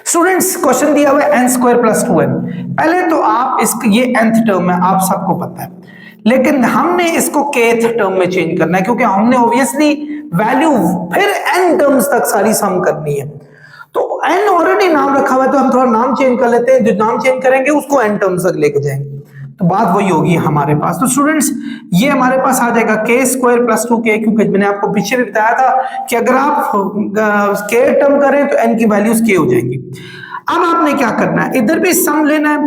स्टूडेंट्स क्वेश्चन दिया हुआ है n² + 2n। पहले तो आप ये nth टर्म है, आप सबको पता है, लेकिन हमने इसको kth टर्म में चेंज करना है, क्योंकि हमने ऑब्वियसली वैल्यू फिर n टर्म्स तक सारी सम करनी है। तो n ऑलरेडी नाम रखा हुआ है तो हम थोड़ा नाम चेंज कर लेते हैं, जो नाम चेंज करेंगे उसको n टर्म्स तक लेके जाएंगे, तो बात वही होगी हमारे पास। तो स्टूडेंट्स ये हमारे पास आ जाएगा k² + 2k, क्योंकि मैंने आपको पीछे भी बताया था कि अगर आप k टर्म करें तो n की वैल्यूज k हो जाएंगी। अब आपने क्या करना है, इधर भी सम लेना है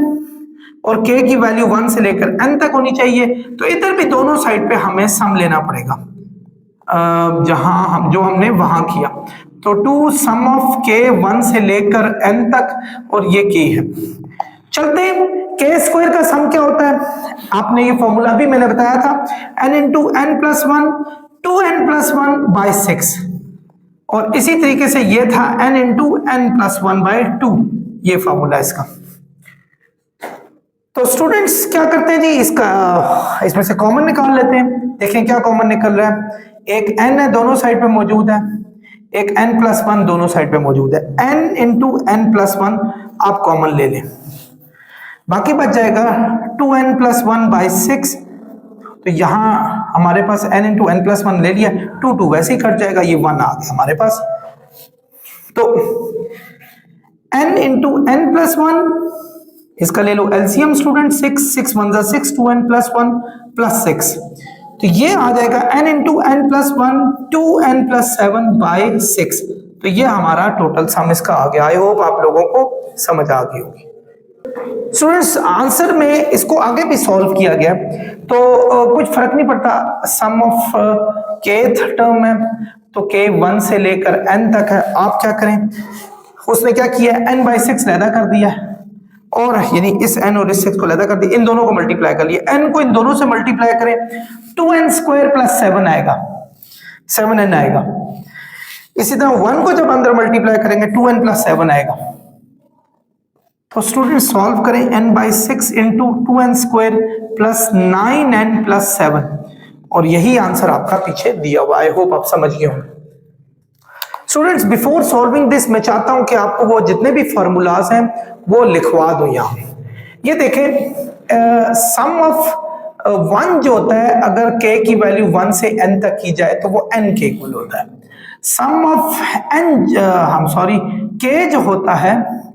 और k की वैल्यू 1 से लेकर n तक होनी चाहिए, तो इधर भी दोनों साइड पे हमें सम लेना पड़ेगा, जहां हम जो हमने वहां किया। तो 2 सम ऑफ k 1 से लेकर n तक, और ये k है। चलते हैं, k² का सम क्या होता है, आपने ये फॉर्मूला भी मैंने बताया था, n इंटू n+1 2n+1/6, और इसी तरीके से ये था n इंटू n+1/2, ये फॉर्मूला इसका। तो स्टूडेंट्स क्या करते हैं जी, इसमें से कॉमन निकाल लेते हैं। देखें क्या कॉमन निकल रहा है, एक n है दोनों साइड पे मौजूद है, एक n+1 दोनों साइड पे मौजूद है, n इंटू n+1 आप कॉमन ले लें, बाकी बच जाएगा 2n+1/6। तो यहां हमारे पास n इंटू n+1 ले लिया, 2 वैसे ही कट जाएगा, ये 1 आ गया हमारे पास। तो n इंटू n+1, इसका ले लो एलसीएम स्टूडेंट, 6 1 = 6, 2n+1 + 6, तो ये आ जाएगा n इंटू n+1 2n+7/6। तो ये हमारा टोटल सम इसका आ गया। आई होप आप लोगों को समझ आ गई होगी। स्टूडेंट्स आंसर में इसको आगे भी सॉल्व किया गया, तो कुछ फर्क नहीं पड़ता, सम ऑफ kth टर्म है तो k 1 से लेकर n तक है। आप क्या करें, उसने क्या किया, n/6 लैदा कर दिया, और यानी इस n और इस 6 को लैदा कर दिया, इन दोनों को मल्टीप्लाई कर लिया, n को इन दोनों से मल्टीप्लाई करें, 2n² + 7 आएगा, 7n आएगा। इसी तरह 1 को जब अंदर मल्टीप्लाई करेंगे 2n + 7 आएगा। तो स्टूडेंट सॉल्व करें, n/6 इंटू 2n² + 9n + 7, और यही आंसर आपका पीछे दिया हुआ। आई होप आप समझ गए होंगे। स्टूडेंट्स बिफोर सॉल्विंग दिस मैं चाहता हूं कि आपको वो जितने भी फॉर्मूलाज हैं वो लिखवा दूं यहां। ये देखें, सम ऑफ 1 जो होता है, अगर k की वैल्यू 1 से n तक की जाए तो वो n के इक्वल होता है। सम ऑफ k जो होता है,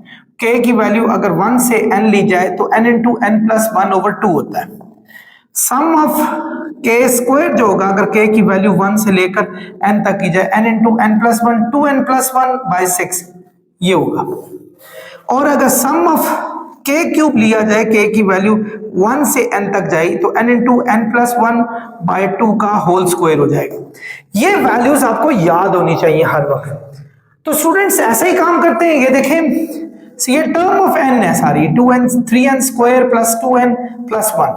k की वैल्यू अगर 1 से n ली जाए तो n इंटू n+1/2 होता है। सम ऑफ k² जो होगा, अगर k की वैल्यू 1 से लेकर n तक की जाए, n इंटू n+1 2n+1/6 ये होगा। और अगर सम ऑफ k क्यूब लिया जाए, k की वैल्यू 1 से n तक जाएगी तो n इंटू n प्लस 1/2 का होल स्क्वायर हो जाएगा। ये वैल्यूज आपको याद होनी चाहिए हर वक्त। तो स्टूडेंट्स ऐसे ही काम करते हैं, ये देखें ये टर्म ऑफ n है सारी 2n 3n square plus 2n plus 1।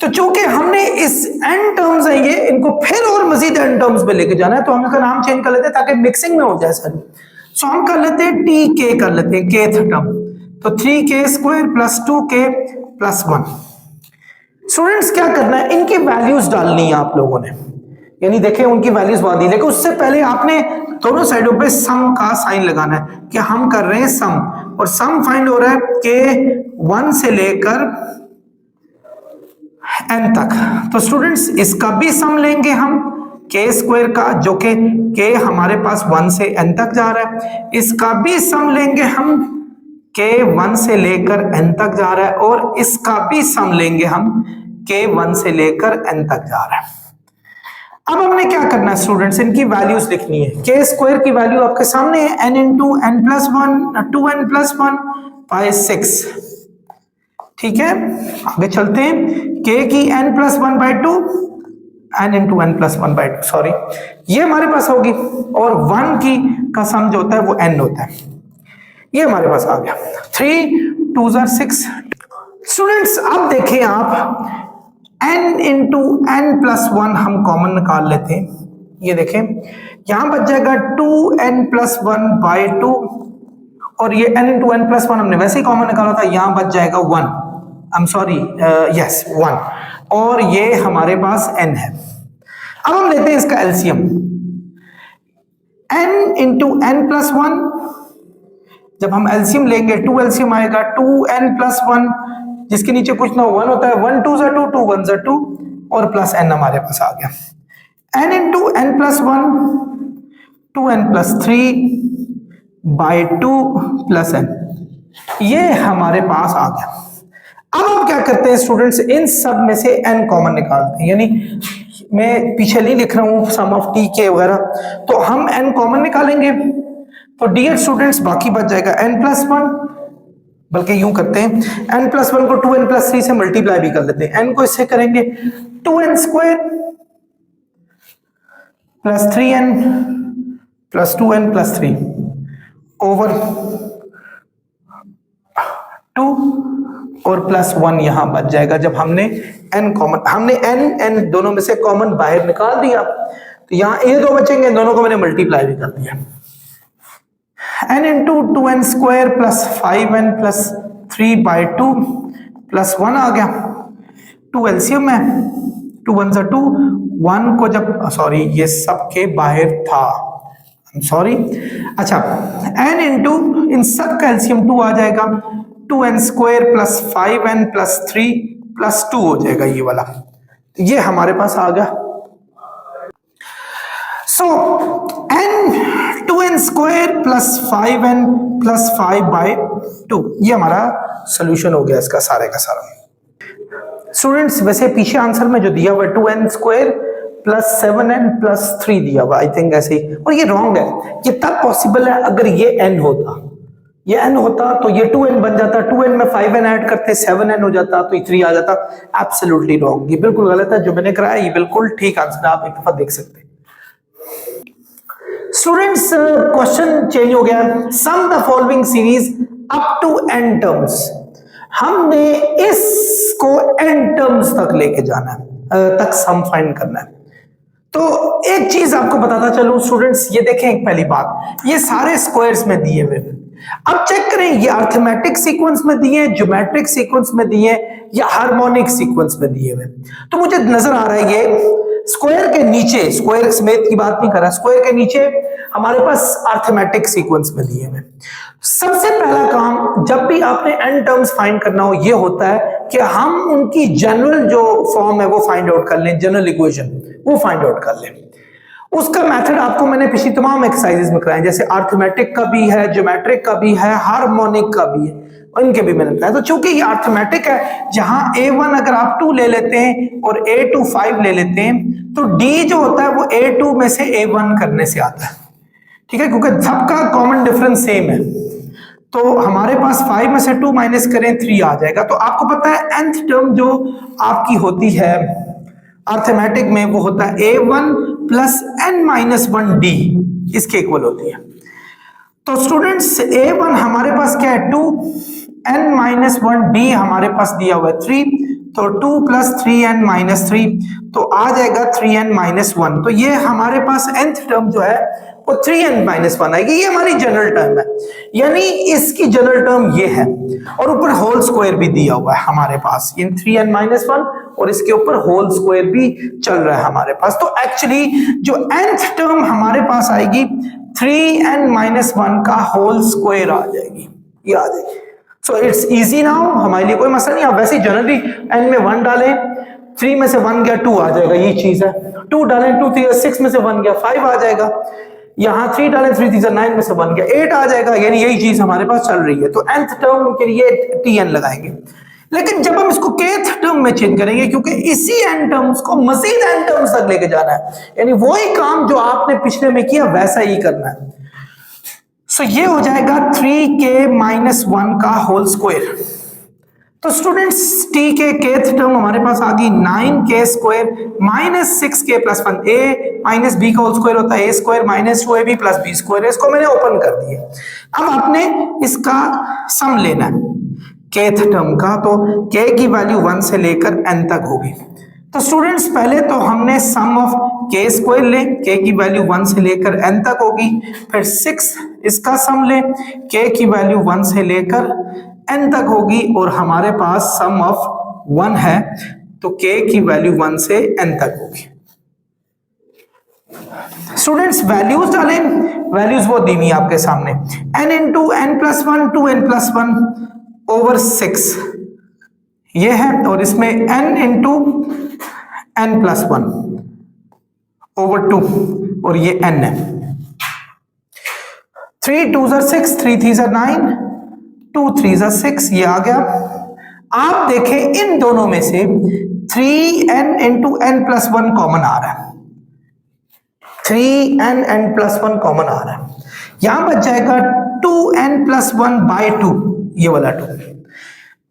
तो चूंकि हमने इस n टर्म्स है ये इनको फिर और मजीद n टर्म्स में लेके जाना है तो हम इसका नाम चेंज कर लेते हैं ताकि मिक्सिंग में हो जाए सारी। सो हम कर लेते हैं tk कर लेते हैं kth टर्म, तो 3k square plus 2k plus 1। Students क्या करना है, इनकी वैल्यूज डालनी है आप लोगों ने, यानी देखें उनकी वैल्यूज बात दी, लेकिन उससे पहले आपने दोनों साइडों पे सम का साइन लगाना है कि हम कर रहे हैं सम, और सम फाइंड हो रहा है के 1 से लेकर n तक। तो स्टूडेंट्स इसका भी सम लेंगे हम k स्क्वायर का, जो कि k हमारे पास 1 से n तक जा रहा है, इसका भी सम लेंगे हम k 1 से लेकर n तक जा रहा है, और इसका भी सम लेंगे हम k 1 से लेकर n तक जा रहा है। अब हमने क्या करना है स्टूडेंट्स, इनकी वैल्यूज लिखनी है। k स्क्वायर की वैल्यू आपके सामने है n into n plus 1 2n plus 1 by 6, ठीक है। आगे चलते हैं, k की n plus 1/2 n into n plus 1/2 sorry ये हमारे पास होगी, और 1 की का सम जो होता है वो n होता है, ये हमारे पास आ गया 3 2 6। स्टूडेंट्स अब देखें आप n इंटू n प्लस 1 हम कॉमन निकाल लेते हैं, ये देखें यहां बच जाएगा 2n प्लस 1/2, और ये n इंटू n प्लस 1 हमने वैसे ही कॉमन निकाला था, यहां बच जाएगा 1 आई एम सॉरी यस 1, और ये हमारे पास n है। अब हम लेते हैं इसका LCM, n into n plus 1, जब हम एलसीएम लेंगे 2 एलसीएम आएगा 2n प्लस 1, जिसके नीचे कुछ ना 1 होता है, 1 2 2 2 1 2 और प्लस n हमारे पास आ गया, n into n plus 1 2n plus 3/2 plus n, ये हमारे पास आ गया। अब हम क्या करते हैं स्टूडेंट्स, इन सब में से n कॉमन निकालते हैं, यानी मैं पीछे नहीं लिख रहा हूं सम ऑफ tk वगैरह, तो हम n कॉमन निकालेंगे, तो डियर स्टूडेंट्स बाकी बच जाएगा n प्लस 1, बल्कि यूं करते हैं n प्लस 1 को 2n प्लस 3 से मल्टीप्लाई भी कर लेते हैं, n को इससे करेंगे 2n square plus 3n plus 2n plus 3 over 2 और प्लस 1 यहां बच जाएगा। जब हमने n कॉमन, हमने n दोनों में से कॉमन बाहर निकाल दिया, तो यहां ये दो बचेंगे, दोनों को मैंने मल्टीप्लाई भी कर दिया, n into 2n square plus 5n plus 3/2 plus 1 आ गया, 2 एलसीएम है 2 1 2, 1 को जब सॉरी ये सब के बाहर था सॉरी, अच्छा n इंटू इन सब का एलसीएम 2 आ जाएगा, 2n square plus 5n plus 3 plus 2 हो जाएगा ये वाला, ये हमारे पास आ गया। सो n 2n square plus 5n plus 5/2, ये हमारा सोल्यूशन हो गया इसका सारे का सारा। स्टूडेंट्स वैसे पीछे आंसर में जो दिया हुआ 2n square plus 7n plus 3 दिया हुआ, आई थिंक ऐसे ही, और ये रॉन्ग है। ये तब पॉसिबल है अगर ये n होता, ये n होता तो ये 2n बन जाता, 2n में 5n ऐड करते 7n हो जाता, तो 3 आ जाता। एब्सोल्युटली रॉन्ग, ये बिल्कुल गलत है। जो मैंने कराया ये बिल्कुल ठीक आंसर, आप एक दफा देख सकते हैं। स्टूडेंट्स क्वेश्चन चेंज हो गया, sum the following series up to n terms. हमने इसको n टर्म्स तक लेके जाना है, तक सम फाइंड करना है। तो एक चीज आपको बताता चलूं स्टूडेंट्स, ये देखें एक पहली बात, ये सारे स्क्वायर्स में दिए हुए, अब चेक करें ये अरिथमेटिक सीक्वेंस में दिए, ज्योमेट्रिक सीक्वेंस में दिए, या हार्मोनिक सीक्वेंस में दिए हुए। तो मुझे नजर आ रहा है ये स्क्वायर के नीचे, स्क्वायर समेत की बात नहीं कर रहा, स्क्वायर के नीचे हमारे पास अरिथमेटिक सीक्वेंस में दिए हुए। सबसे पहला काम जब भी आपने n टर्म्स फाइंड करना हो ये होता है कि हम उनकी जनरल जो फॉर्म है वो फाइंड आउट कर लें, जनरल इक्वेशन वो फाइंड आउट कर लें। उसका मेथड आपको मैंने पिछली तमाम एक्सरसाइजेस में कराया, जैसे अरिथमेटिक का भी है, ज्योमेट्रिक का भी है, हार्मोनिक का भी है, इनके भी मैंने बताया। तो चूंकि ये अरिथमेटिक है, जहां a1 अगर आप 2 ले लेते हैं और a2 5 ले लेते हैं, तो d जो होता है वो a2 में से a1 करने से आता है, ठीक है, क्योंकि सबका कॉमन डिफरेंस सेम है। तो हमारे पास 5 में से 2 माइनस करें 3 आ जाएगा। तो आपको पता है nth टर्म जो आपकी होती है अर्थमेटिक में वो होता है a1 plus n minus 1d, इसके इक्वल होती है। तो स्टूडेंट्स a1 हमारे पास क्या है 2, n माइनस 1d हमारे पास दिया हुआ है 3, तो 2 प्लस 3n माइनस 3, तो आ जाएगा 3n माइनस 1। तो ये हमारे पास nth टर्म जो है वो 3n माइनस 1 आएगी, ये हमारी जनरल टर्म है, यानी इसकी जनरल टर्म ये है, और ऊपर होल स्क्वायर भी दिया हुआ है हमारे पास इन 3n माइनस 1, और इसके ऊपर होल स्क्वायर भी चल रहा है हमारे पास। तो एक्चुअली जो nth टर्म हमारे पास आएगी 3n माइनस 1 का होल स्क्वायर आ जाएगी, ये आ जाएगी। सो इट्स इजी नाउ, हमारे लिए कोई मसला नहीं। आप वैसे जनरली n में 1 डालें, 3 में से 1 गया 2 आ जाएगा, ये चीज है। 2 डालें 2 3 6 में से 1 गया 5 आ जाएगा, यहाँ 3 डालें 3 3 9 में से 1 गया 8 आ जाएगा, यानी यही चीज हमारे पास चल रही है। तो nth टर्म के लिए tn लगाएंगे, लेकिन जब हम इसको kth टर्म में चेंज करेंगे, क्योंकि इसी n टर्म्स को मजीद n टर्म्स तक लेके जाना है, यानी वही काम जो आपने पिछले में किया वैसा ही करना है। सो ये हो जाएगा 3k माइनस 1 का होल स्क्वायर। तो स्टूडेंट्स t के kth टर्म हमारे पास आ गई 9k square minus 6k plus 1, a minus b का होल स्क्वायर होता है a square minus 2ab plus b square, इसको मैंने ओपन कर दिया। अब आपने इसका सम लेना है kth टर्म का, तो k की वैल्यू 1 से लेकर n तक होगी। तो स्टूडेंट्स पहले तो हमने सम ऑफ k स्क्वायर ले, k की वैल्यू 1 से लेकर n तक होगी, फिर 6 इसका सम ले, k की वैल्यू 1 से लेकर n तक होगी, और हमारे पास सम ऑफ 1 है, तो k की वैल्यू 1 से n तक होगी। स्टूडेंट्स वैल्यूज डालें, वैल्यूज वो दी हुई आपके सामने, n into n plus 1 2n plus 1 over 6 ये है, और इसमें n into n plus 1 over 2, और ये n है। 3 2 6 3 3 9 2 3 6 ये आ गया। आप देखें इन दोनों में से 3n into n plus 1 common आ रहा है, 3n n प्लस 1 कॉमन आ रहा है, यहां बच जाएगा 2n प्लस 1 बाय 2, ये वाला 2।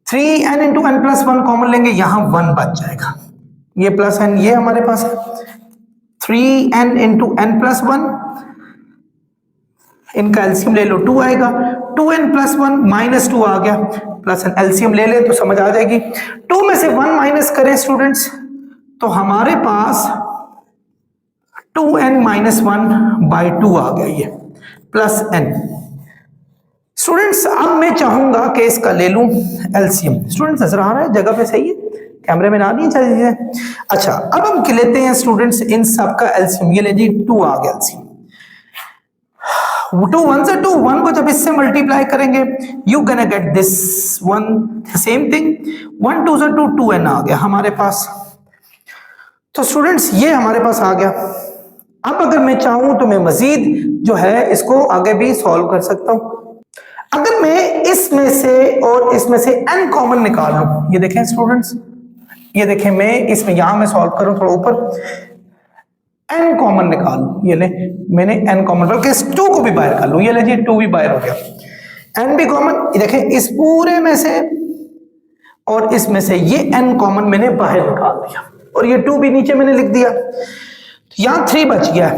3n into n plus 1 common लेंगे, यहां 1 बच जाएगा, ये प्लस n ये हमारे पास है। 3n इंटू n प्लस 1, इनका एलसीएम ले लो 2 आएगा, 2n प्लस 1 माइनस 2 आ गया, प्लस n एलसीएम ले ले तो समझ आ जाएगी। 2 में से 1 माइनस करें स्टूडेंट्स, तो हमारे पास 2n माइनस 1 बाई 2 आ गया, ये प्लस n। स्टूडेंट्स अब मैं चाहूंगा कि इसका ले लूं एलसीएम। स्टूडेंट्स नजर आ रहा है, जगह पे सही है, कैमरे में ना नहीं चाहिए। अच्छा अब हम लेते हैं स्टूडेंट्स इन सब का एलसीएम, ये ले जी 2 आ गया एलसीएम। 2 1 से 2, 1 को जब इससे मल्टीप्लाई करेंगे you can get this one same thing, 1 2 से 2 2n आ गया हमारे पास। तो स्टूडेंट्स ये हमारे पास आ गया। अब अगर मैं चाहूं तो मैं मजीद जो है इसको आगे भी सॉल्व कर सकता हूं। अगर मैं इसमें से और इसमें से n कॉमन निकाल लूं, ये देखें स्टूडेंट्स, ये देखें मैं इसमें यहां मैं सॉल्व करूं थोड़ा ऊपर, n कॉमन निकाल लूं, ये ले मैंने n कॉमन, बल्कि इस 2 को भी बाहर कर लूं, ये ले जी 2 भी बाहर हो गया, n भी कॉमन, ये देखें इस पूरे में से और इसमें से ये n कॉमन मैंने बाहर निकाल दिया, और ये 2 भी नीचे मैंने लिख दिया। यहां 3 बच गया,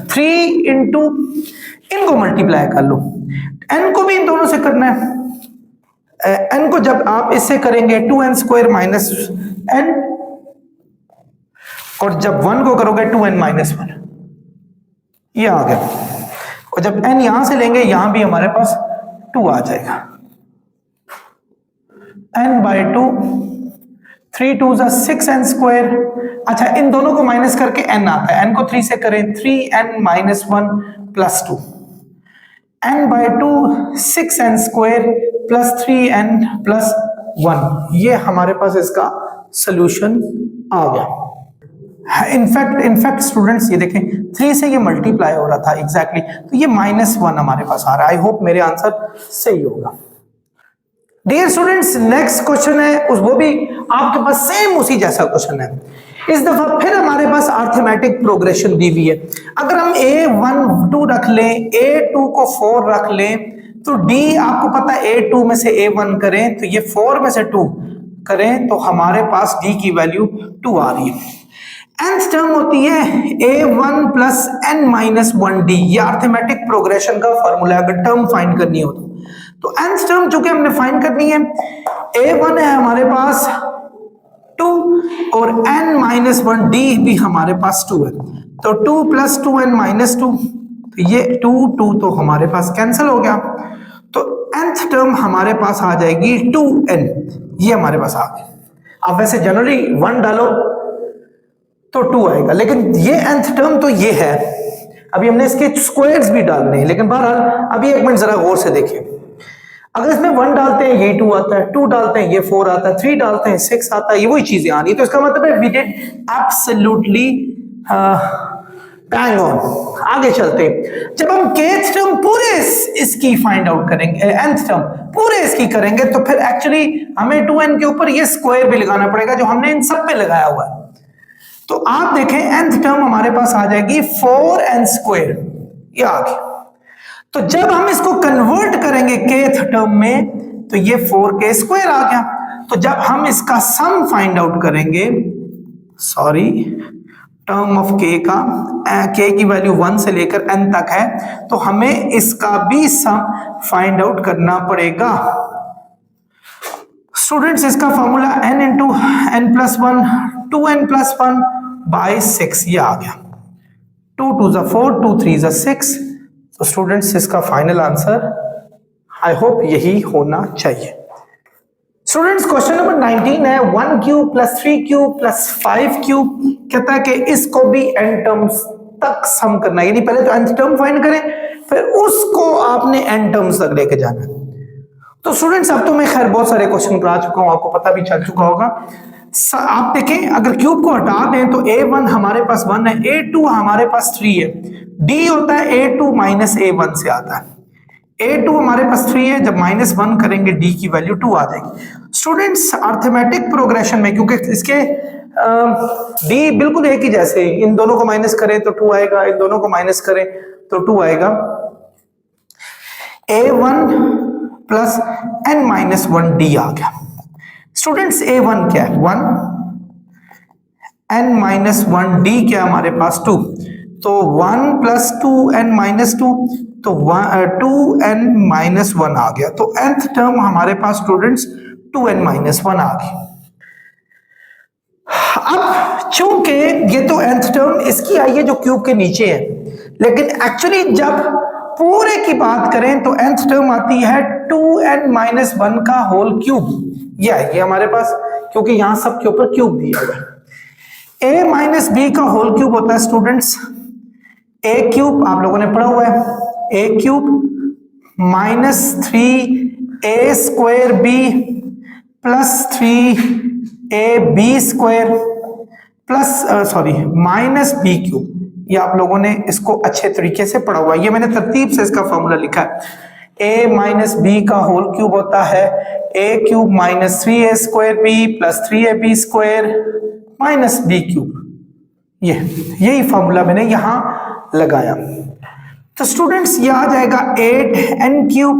3 इंटू इनको मल्टीप्लाई कर लो, n को भी इन दोनों से करना है। n को जब आप इससे करेंगे 2n स्क्वायर माइनस n, और जब 1 को करोगे 2n माइनस 1, ये आ गया। और जब n यहां से लेंगे यहां भी हमारे पास 2 आ जाएगा, n बाई 2, 3 2 6n स्क्वायर। अच्छा इन दोनों को माइनस करके n आता है, n को 3 से करें 3n minus 1 plus 2, n by 2 6n square plus 3n plus 1, ये हमारे पास इसका सोल्यूशन आ गया। इनफैक्ट स्टूडेंट्स ये देखें 3 से ये मल्टीप्लाई हो रहा था एग्जैक्टली, तो ये -1 हमारे पास आ रहा है। आई होप मेरे आंसर सही होगा। डियर स्टूडेंट्स नेक्स्ट क्वेश्चन है, उस वो भी आपके पास सेम उसी जैसा क्वेश्चन है। इस दफा फिर हमारे पास अर्थमेटिक प्रोग्रेशन दी हुई है। अगर हम a1 2 रख लें, a2 को 4 रख लें, तो डी आपको पता है A2 में से A1 करें तो ये 4 में से 2 करें तो हमारे पास डी की वैल्यू 2 आ रही है। nth टर्म होती है A1 plus n minus 1d, ये अर्थमेटिक प्रोग्रेशन का फॉर्मूला है अगर टर्म फाइंड करनी हो तो nth टर्म चूंकि हमने फाइंड करनी है, A1 है हमारे पास 2 और n माइनस 1d भी हमारे पास 2 है, तो 2 प्लस 2n माइनस 2, तो ये 2 2 तो हमारे पास कैंसिल हो गया, तो nth टर्म हमारे पास आ जाएगी 2n, ये हमारे पास आ गई। अब वैसे जनरली 1 डालो तो 2 आएगा, लेकिन ये nth टर्म तो ये है, अभी हमने इसके स्क्वायर्स भी डालने हैं, लेकिन बहरहाल अभी एक मिनट जरा गौर से देखिए, अगर इसमें 1 डालते हैं ये 2 आता है, 2 डालते हैं ये 4 आता है, 3 डालते हैं 6 आता है, ये वही चीजें आ रही है, तो इसका मतलब है we did absolutely bang on. आगे चलते हैं, जब हम kth टर्म पूरे इसकी फाइंड आउट करेंगे, nth टर्म पूरे इसकी करेंगे, तो फिर एक्चुअली हमें 2n के ऊपर ये स्क्वायर भी लगाना पड़ेगा जो हमने इन सब पे लगाया हुआ है। तो आप देखें nth टर्म हमारे पास आ जाएगी 4n स्क्वायर, ये आ गया। तो जब हम इसको कन्वर्ट करेंगे kth टर्म में तो ये 4k स्क्वायर आ गया। तो जब हम इसका सम फाइंड आउट करेंगे, सॉरी टर्म ऑफ k का, k की वैल्यू 1 से लेकर n तक है, तो हमें इसका भी सम फाइंड आउट करना पड़ेगा। स्टूडेंट्स इसका formula n into n plus 1 2n plus 1 by 6, ये आ गया। 2 2 ज़ा 4 2 3 ज़ा 6। तो स्टूडेंट्स इसका फाइनल आंसर आई होप यही होना चाहिए। स्टूडेंट्स क्वेश्चन नंबर 19 है 1 cube plus 3 cube plus 5 cube, कहता है कि इसको भी n टर्म्स तक सम करना है, यानी पहले तो nth टर्म फाइंड करें फिर उसको आपने n टर्म्स तक लेके जाना है। तो स्टूडेंट्स अब तो मैं खैर बहुत सारे क्वेश्चन करा चुका हूं, आपको पता भी चल चुका होगा। आप देखें अगर क्यूब को हटा दें तो a1 हमारे पास 1 है, a2 हमारे पास 3 है, d होता है a2 माइनस a1 से आता है, a2 हमारे पास 3 है, जब माइनस 1 करेंगे d की वैल्यू 2 आ जाएगी। स्टूडेंट्स अर्थमेटिक प्रोग्रेशन में क्योंकि इसके d बिल्कुल एक ही जैसे, इन दोनों को माइनस करें तो 2 आएगा, इन दोनों को माइनस करें तो 2 आएगा। a1 plus n minus 1d आ गया। स्टूडेंट्स a1 क्या है 1, n माइनस 1d क्या हमारे पास 2, तो 1 प्लस 2n माइनस 2, तो 2n माइनस 1 आ गया। तो nth टर्म हमारे पास स्टूडेंट्स 2n माइनस 1 आ गई। अब चूंकि ये तो nth टर्म इसकी आई है जो क्यूब के नीचे है, लेकिन एक्चुअली जब पूरे की बात करें तो nth टर्म आती है 2n माइनस 1 का होल क्यूब, ये आएगी हमारे पास, क्योंकि यहां सब के ऊपर क्यूब दिया हुआ है। a माइनस बी का होल क्यूब होता है स्टूडेंट्स a क्यूब, आप लोगों ने पढ़ा हुआ है, a cube minus 3a square b plus 3ab square plus sorry minus b cube, ये आप लोगों ने इसको अच्छे तरीके से पढ़ा हुआ है, ये मैंने तरतीब से इसका फॉर्मूला लिखा है। a माइनस बी का होल क्यूब होता है a cube minus 3a square b plus 3ab square minus b cube, यही फॉर्मूला मैंने यहां लगाया। तो स्टूडेंट्स ये आ जाएगा 8n cube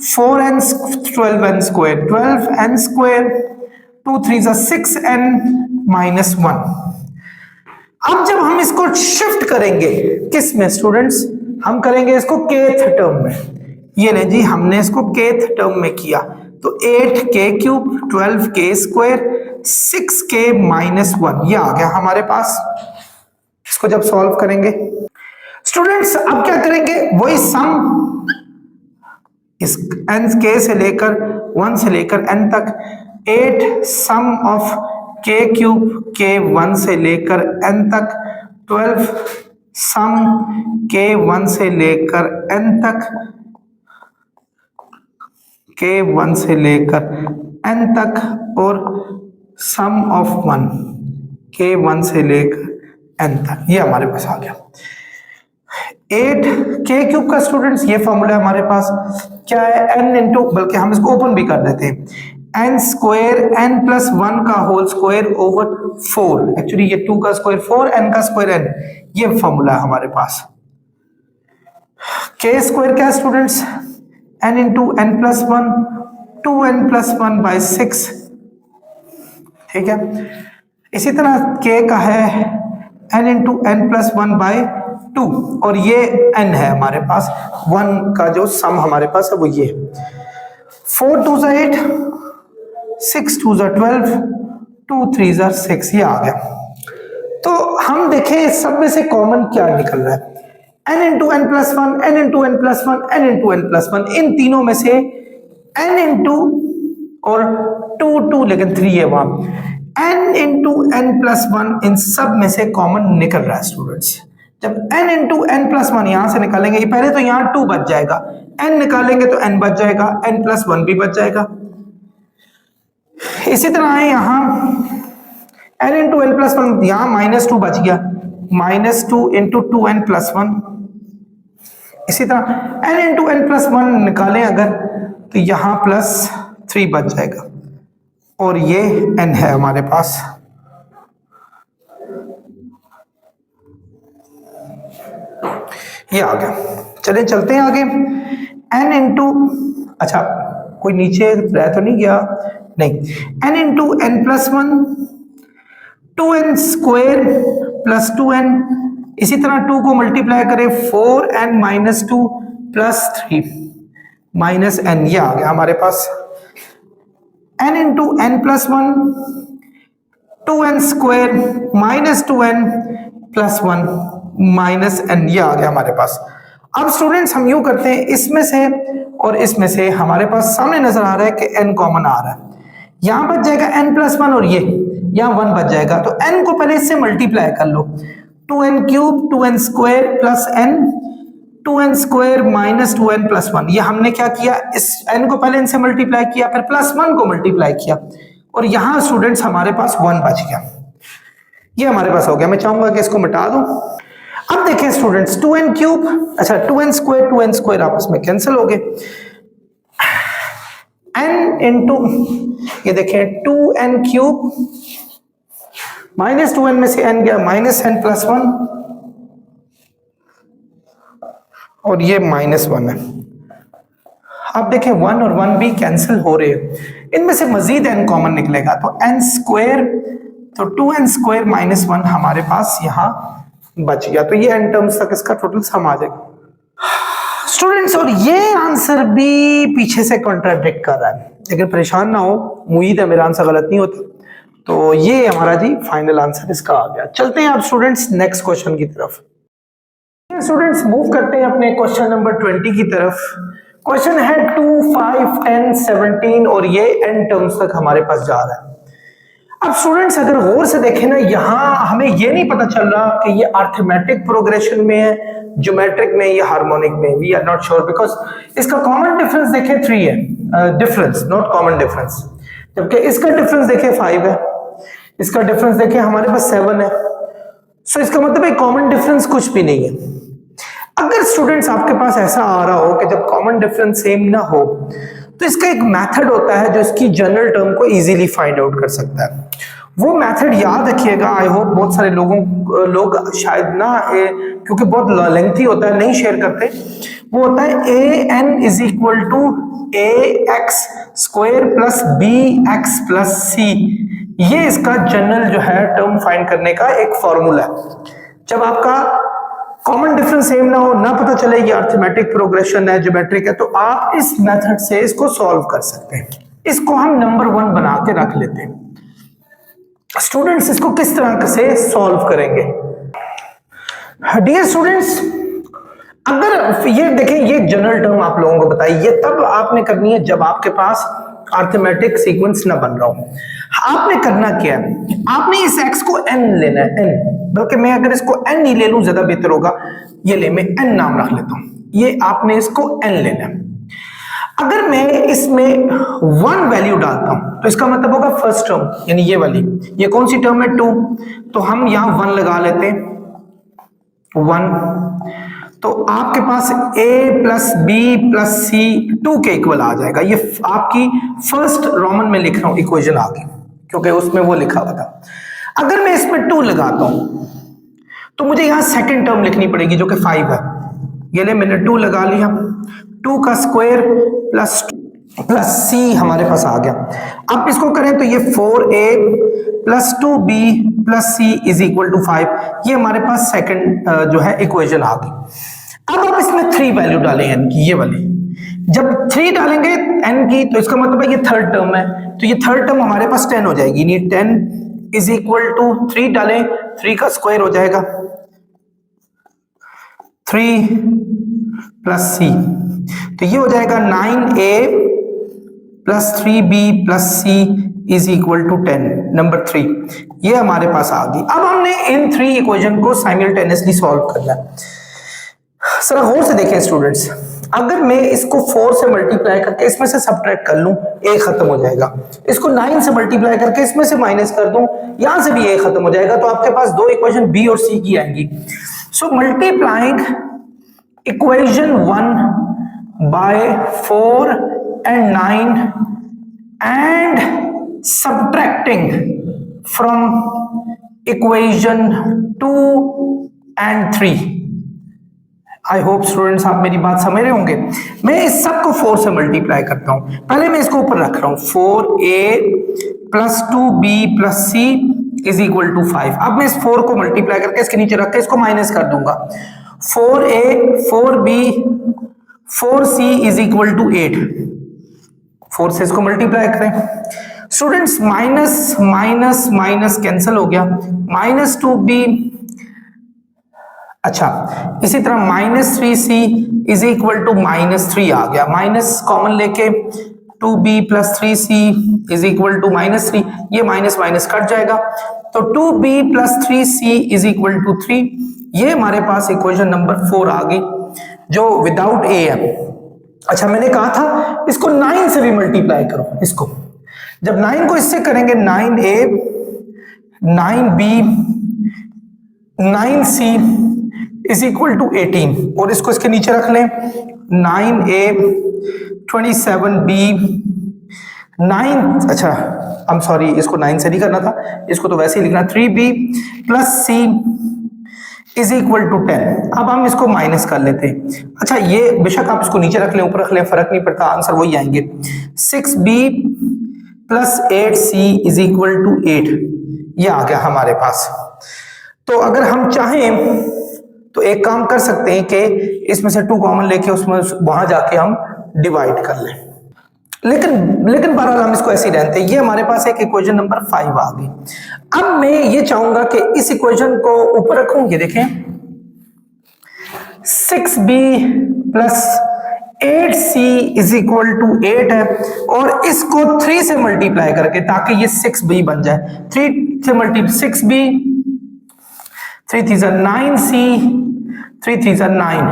4n 12n square 12n square 2 3 ज़ा 6n माइनस 1। अब जब हम इसको शिफ्ट करेंगे किस में स्टूडेंट्स, हम करेंगे इसको kth टर्म में, ये ले जी हमने इसको kth टर्म में किया, तो 8k cube 12k square 6k minus 1, ये आ गया हमारे पास। इसको जब सॉल्व करेंगे स्टूडेंट्स अब क्या करेंगे, वही सम इस n k से लेकर 1 से लेकर n तक 8 सम ऑफ k क्यूब k 1 से लेकर n तक 12 सम k 1 से लेकर n तक k 1 से लेकर n तक और सम ऑफ 1 k 1 से लेकर n तक, ये हमारे पास आ गया। 8k क्यूब का स्टूडेंट्स ये फॉर्मूला हमारे पास क्या है, n इंटू, बल्कि हम इसको ओपन भी कर देते हैं, n स्क्वायर n प्लस 1 का होल स्क्वायर ओवर 4, एक्चुअली ये 2 का स्क्वायर 4 n का स्क्वायर n, ये फॉर्मूला है हमारे पास। k स्क्वायर क्या है students, n into n plus one, 2n+1/6, ठीक है। इसी तरह k का है n इंटू n+1/2, और ये n है हमारे पास, 1 का जो सम हमारे पास है वो ये 4 2 8, 6 2 12, 2 3 6, ये आ गया। तो हम देखें सब में से कॉमन क्या निकल रहा है, n into n plus one, n into n plus one, n into n plus one, इन तीनों में से n इंटू और 2 2 लेकिन 3 है वहां, n into n plus one इन सब में से कॉमन निकल रहा है स्टूडेंट्स। जब n into n plus one यहां से निकालेंगे, पहले तो यहां 2 बच जाएगा, n निकालेंगे तो n बच जाएगा, n प्लस वन भी बच जाएगा। इसी तरह है यहां n into n plus one, यहां -2 बच गया, -2 इंटू 2n प्लस वन। इसी तरह n into n plus one निकालें अगर, तो यहां +3 बच जाएगा, और ये n है हमारे पास। ये आ गया। चलिए चलते हैं आगे। n इंटू, अच्छा कोई नीचे रह तो नहीं गया, नहीं, n into n plus one, 2n square plus 2n, इसी तरह 2 को मल्टीप्लाई करें 4n minus 2 plus 3 minus n, ये आ गया हमारे पास n into n plus one, 2n square minus 2n plus 1 minus n, ये आ गया हमारे पास। अब स्टूडेंट्स हम यूं करते हैं, इसमें से और इसमें से हमारे पास सामने नजर आ रहा है कि n कॉमन आ रहा है, यहां बच जाएगा n प्लस वन, और ये यहां 1 बच जाएगा, तो n को पहले इससे मल्टीप्लाई कर लो, 2n cube 2n square plus n, 2n square minus 2n plus 1। ये हमने क्या किया, इस n को पहले इनसे मल्टीप्लाई किया, फिर प्लस 1 को मल्टीप्लाई किया, और यहां स्टूडेंट्स हमारे पास 1 बच गया, ये हमारे पास हो गया। मैं चाहूंगा कि इसको मिटा दूं। अब देखें स्टूडेंट्स, 2n क्यूब, अच्छा 2n स्क्वायर आपस में कैंसिल हो गए, n इंटू, ये देखें 2n क्यूब माइनस 2n में से n गया माइनस n प्लस 1, और ये -1 है। आप देखें 1 और 1 भी कैंसिल हो रहे हैं, इनमें से मजीद n कॉमन निकलेगा, तो n स्क्वायर, तो 2n स्क्वायर माइनस 1 हमारे पास यहां बच गया, तो ये n टर्म्स तक इसका टोटल सम आ जाएगा स्टूडेंट्स। और ये आंसर भी पीछे से कॉन्ट्राडिक्ट कर रहा है, लेकिन परेशान ना हो, उम्मीद है मेरा आंसर गलत नहीं होता। तो ये हमारा जी फाइनल आंसर इसका आ गया। चलते हैं आप स्टूडेंट्स नेक्स्ट क्वेश्चन की तरफ। स्टूडेंट्स मूव करते हैं अपने क्वेश्चन नंबर 20 की तरफ। क्वेश्चन है 2 5 10 17, और ये n टर्म्स तक हमारे पास जा रहा है। अब स्टूडेंट्स अगर गौर से देखें ना, यहां हमें ये नहीं पता चल रहा कि ये अर्थमेटिक प्रोग्रेशन में है, ज्योमेट्रिक में, या हार्मोनिक में, we are not sure, because इसका कॉमन डिफरेंस देखें 3 है, डिफरेंस नॉट कॉमन डिफरेंस, जबकि इसका डिफरेंस देखें 5 है, इसका डिफरेंस देखें हमारे पास 7 है। सो इसका मतलब है कॉमन डिफरेंस कुछ भी नहीं है। अगर स्टूडेंट्स आपके पास ऐसा आ रहा हो कि जब कॉमन डिफरेंस सेम ना हो, तो इसका एक मेथड होता है जो इसकी जनरल टर्म को इजीली फाइंड आउट कर सकता है। वो मेथड याद रखिएगा, आई होप बहुत सारे लोग शायद ना, क्योंकि बहुत लेंथी होता है नहीं शेयर करते। वो होता है an is equal to ax square plus bx plus c। ये इसका जनरल जो है टर्म फाइंड करने का एक फॉर्मूला है। जब आपका कॉमन डिफरेंस सेम ना हो, ना पता चले ये अर्थमेटिक प्रोग्रेशन है, ज्योमेट्रिक है, तो आप इस मेथड से इसको सॉल्व कर सकते हैं। इसको हम नंबर 1 बना के रख लेते हैं। स्टूडेंट्स इसको किस तरह से सॉल्व करेंगे? डियर स्टूडेंट्स, अगर ये देखें, ये जनरल टर्म आप लोगों को बताइए, ये तब आपने करनी है जब आपके पास अर्थमेटिक सीक्वेंस ना बन रहा हो। आपने करना क्या है, आपने इस x को n लेना है, n, बल्कि मैं अगर इसको n नहीं ले लूं ज्यादा बेहतर होगा, ये ले, मैं n नाम रख लेता हूं, ये आपने इसको n लेना है। अगर मैं इसमें 1 वैल्यू डालता हूं तो इसका मतलब होगा फर्स्ट टर्म, यानी ये वाली, ये कौन सी टर्म है 2, तो हम यहां 1 लगा लेते हैं, 1, तो आपके पास a प्लस बी प्लस सी 2 के इक्वल आ जाएगा। ये आपकी फर्स्ट रोमन में लिख रहा हूं इक्वेशन आ गई, क्योंकि उसमें वो लिखा हुआ था। अगर मैं इसमें 2 लगाता हूं तो मुझे यहां सेकंड टर्म लिखनी पड़ेगी जो कि 5 है। ये ले, मैंने 2 लगा लिया, 2 का स्क्वायर प्लस सी हमारे पास आ गया। अब इसको करें तो ये 4a plus 2b plus C is equal to 5, ये हमारे पास सेकंड जो है इक्वेशन आ गई। अब आप इसमें 3 वैल्यू डालें n की, ये वाली जब 3 डालेंगे n की तो इसका मतलब है ये थर्ड टर्म है, तो ये थर्ड टर्म हमारे पास 10 हो जाएगी, ये 10 इज इक्वल टू 3 डालें, 3 का स्क्वायर हो जाएगा 3 प्लस सी, तो ये हो जाएगा 9a plus 3b plus C is equal to 10, number 3 ये हमारे पास आ गई। अब हमने इन 3 इक्वेशन को साइमल्टेनियसली सॉल्व करना है। जरा गौर से देखें स्टूडेंट्स, अगर मैं इसको 4 से मल्टीप्लाई करके इसमें से सब्ट्रैक्ट कर लूं, a खत्म हो जाएगा, इसको 9 से मल्टीप्लाई करके इसमें से माइनस कर दूं, यहां से भी a खत्म हो जाएगा, तो आपके पास 2 इक्वेशन b और c की आएंगी। सो multiplying equation 1 bye 4 and 9 and subtracting from equation 2 and 3। I hope students आप मेरी बात समझ रहे होंगे। मैं इस सब को 4 से मल्टीप्लाई करता हूं, पहले मैं इसको ऊपर रख रहा हूं 4a plus 2b plus c is equal to 5। अब मैं इस 4 को मल्टीप्लाई करके इसके नीचे रख के इसको माइनस कर दूंगा, 4a 4b 4c is equal to 8, 4 से इसको मल्टीप्लाई करें students, minus minus minus cancel हो गया, माइनस 2b, अच्छा इसी तरह minus 3c is equal to minus 3 आ गया, माइनस कॉमन लेके 2b plus 3c is equal to minus 3, ये माइनस माइनस कट जाएगा, तो 2b plus 3c is equal to 3, ये हमारे पास इक्वेशन नंबर 4 आ गई जो विदाउट a है। अच्छा मैंने कहा था इसको 9 से भी मल्टीप्लाई करो, इसको जब 9 को इससे करेंगे 9a 9b 9c is equal to 18, और इसको इसके नीचे रख लें 9a 27b 9, अच्छा आई एम सॉरी इसको 9 से नहीं करना था, इसको तो वैसे ही लिखना 3b plus c is equal to 10। अब हम इसको माइनस कर लेते हैं, अच्छा ये बेशक आप इसको नीचे रख लें ऊपर रख लें फर्क नहीं पड़ता, आंसर वही आएंगे, 6b plus 8c is equal to 8, ये आ गया हमारे पास। तो अगर हम चाहें तो एक काम कर सकते हैं कि इसमें से 2 कॉमन लेके उसमें वहां जाके हम डिवाइड कर लें, लेकिन बहरहाल हम इसको ऐसे ही रहते हैं। ये हमारे पास एक इक्वेशन नंबर 5 आ गई। अब मैं ये चाहूंगा कि इस इक्वेशन को ऊपर रखूं, ये देखें 6b plus 8c is equal to 8 है, और इसको 3 से मल्टीप्लाई करके ताकि ये 6b बन जाए, 3 से multiply 6b 3 3 9c 3 3 9,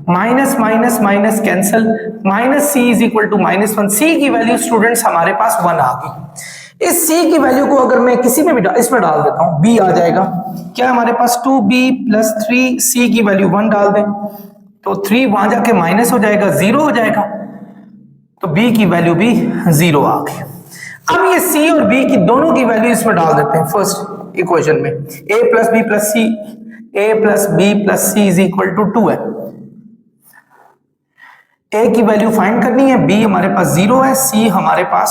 minus minus minus cancel, minus c is equal to minus 1, c की वैल्यू स्टूडेंट्स हमारे पास 1 आ गई। इस c की वैल्यू को अगर मैं किसी में भी इसमें डाल देता हूं, b आ जाएगा, क्या हमारे पास 2b प्लस 3c की वैल्यू 1 डाल दें तो 3 वहां जाके माइनस हो जाएगा, 0 हो जाएगा, तो b की वैल्यू भी 0 आ गई। अब ये c और b की दोनों की वैल्यू इसमें डाल देते हैं फर्स्ट इक्वेशन में, a plus b plus c, a plus b plus c is equal to 2 है, a की वैल्यू फाइंड करनी है, b हमारे पास 0 है, c हमारे पास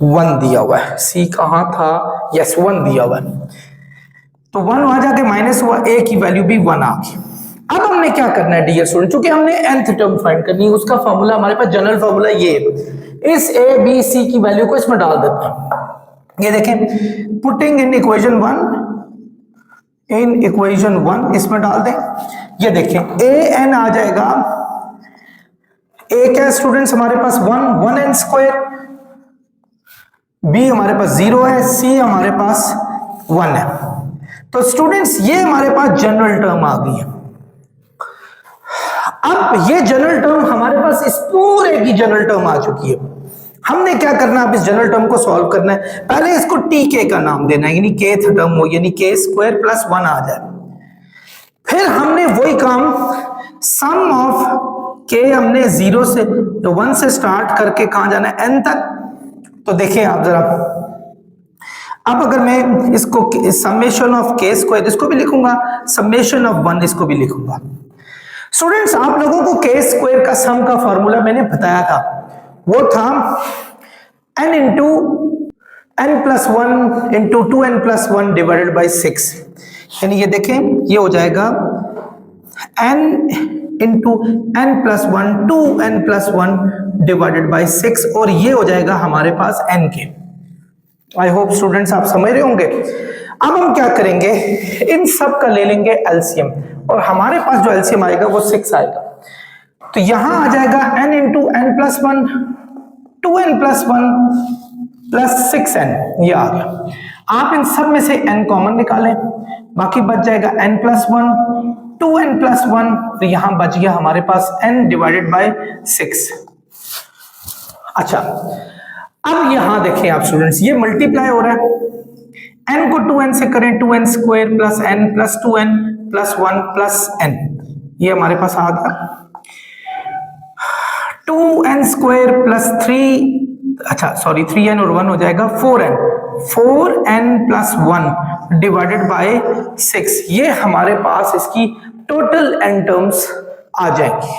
1 दिया हुआ है, c कहां था, यस 1 दिया हुआ है, तो 1 वहां जाके माइनस हुआ, a की वैल्यू भी 1 आ गई। अब हमने क्या करना है डियर स्टूडेंट, क्योंकि हमने nth टर्म फाइंड करनी है, उसका फॉर्मूला हमारे पास जनरल फॉर्मूला ये, इस a b c की वैल्यू को इसमें डाल देते हैं। ये देखें, पुटिंग इन इक्वेशन 1 इसमें डाल दें, ये देखें a n आ जाएगा, a क्या स्टूडेंट्स हमारे पास 1 n स्क्वायर, b हमारे पास 0 है, c हमारे पास 1 है, तो स्टूडेंट्स ये हमारे पास जनरल टर्म आ गई है। अब ये जनरल टर्म हमारे पास इस पूरे की जनरल टर्म आ चुकी है, हमने क्या करना है, अब इस जनरल टर्म को सॉल्व करना है, पहले इसको tk का नाम देना है, यानी kth टर्म हो, यानी k स्क्वायर प्लस 1 आ जाए, फिर हमने वही काम सम ऑफ k हमने 0 से 1 से स्टार्ट करके कहां जाना है, n तक, तो देखिए आप जरा, अब अगर मैं इसको समेशन ऑफ k स्क्वायर इसको भी लिखूंगा, समेशन ऑफ 1 इसको भी लिखूंगा, स्टूडेंट्स आप लोगों को के स्क्वायर का सम का फॉर्मूला मैंने बताया था, वो था n into n plus one into 2n plus one divided by 6। यानी ये देखें, ये हो जाएगा n into n plus one 2n plus one divided by 6 और ये हो जाएगा हमारे पास n के। आई होप स्टूडेंट्स आप समझ रहे होंगे। अब हम क्या करेंगे, इन सब का ले लेंगे एलसीएम और हमारे पास जो एलसीएम आएगा वो 6 आएगा। तो यहां आ जाएगा n into n plus one 2n plus one plus 6n, ये आ गया। आप इन सब में से n कॉमन निकालें, बाकी बच जाएगा n plus one 2n plus one, तो यहां बच गया हमारे पास n डिवाइडेड बाय 6। अच्छा, अब यहां देखें आप स्टूडेंट्स, ये मल्टीप्लाई हो रहा है, n को 2n से करें 2n square plus n plus 2n plus 1 plus n, ये हमारे पास आ गया 2n स्क्वायर प्लस 3n और 1 हो जाएगा 4n प्लस 1 डिवाइडेड बाय 6। ये हमारे पास इसकी टोटल n टर्म्स आ जाएंगी।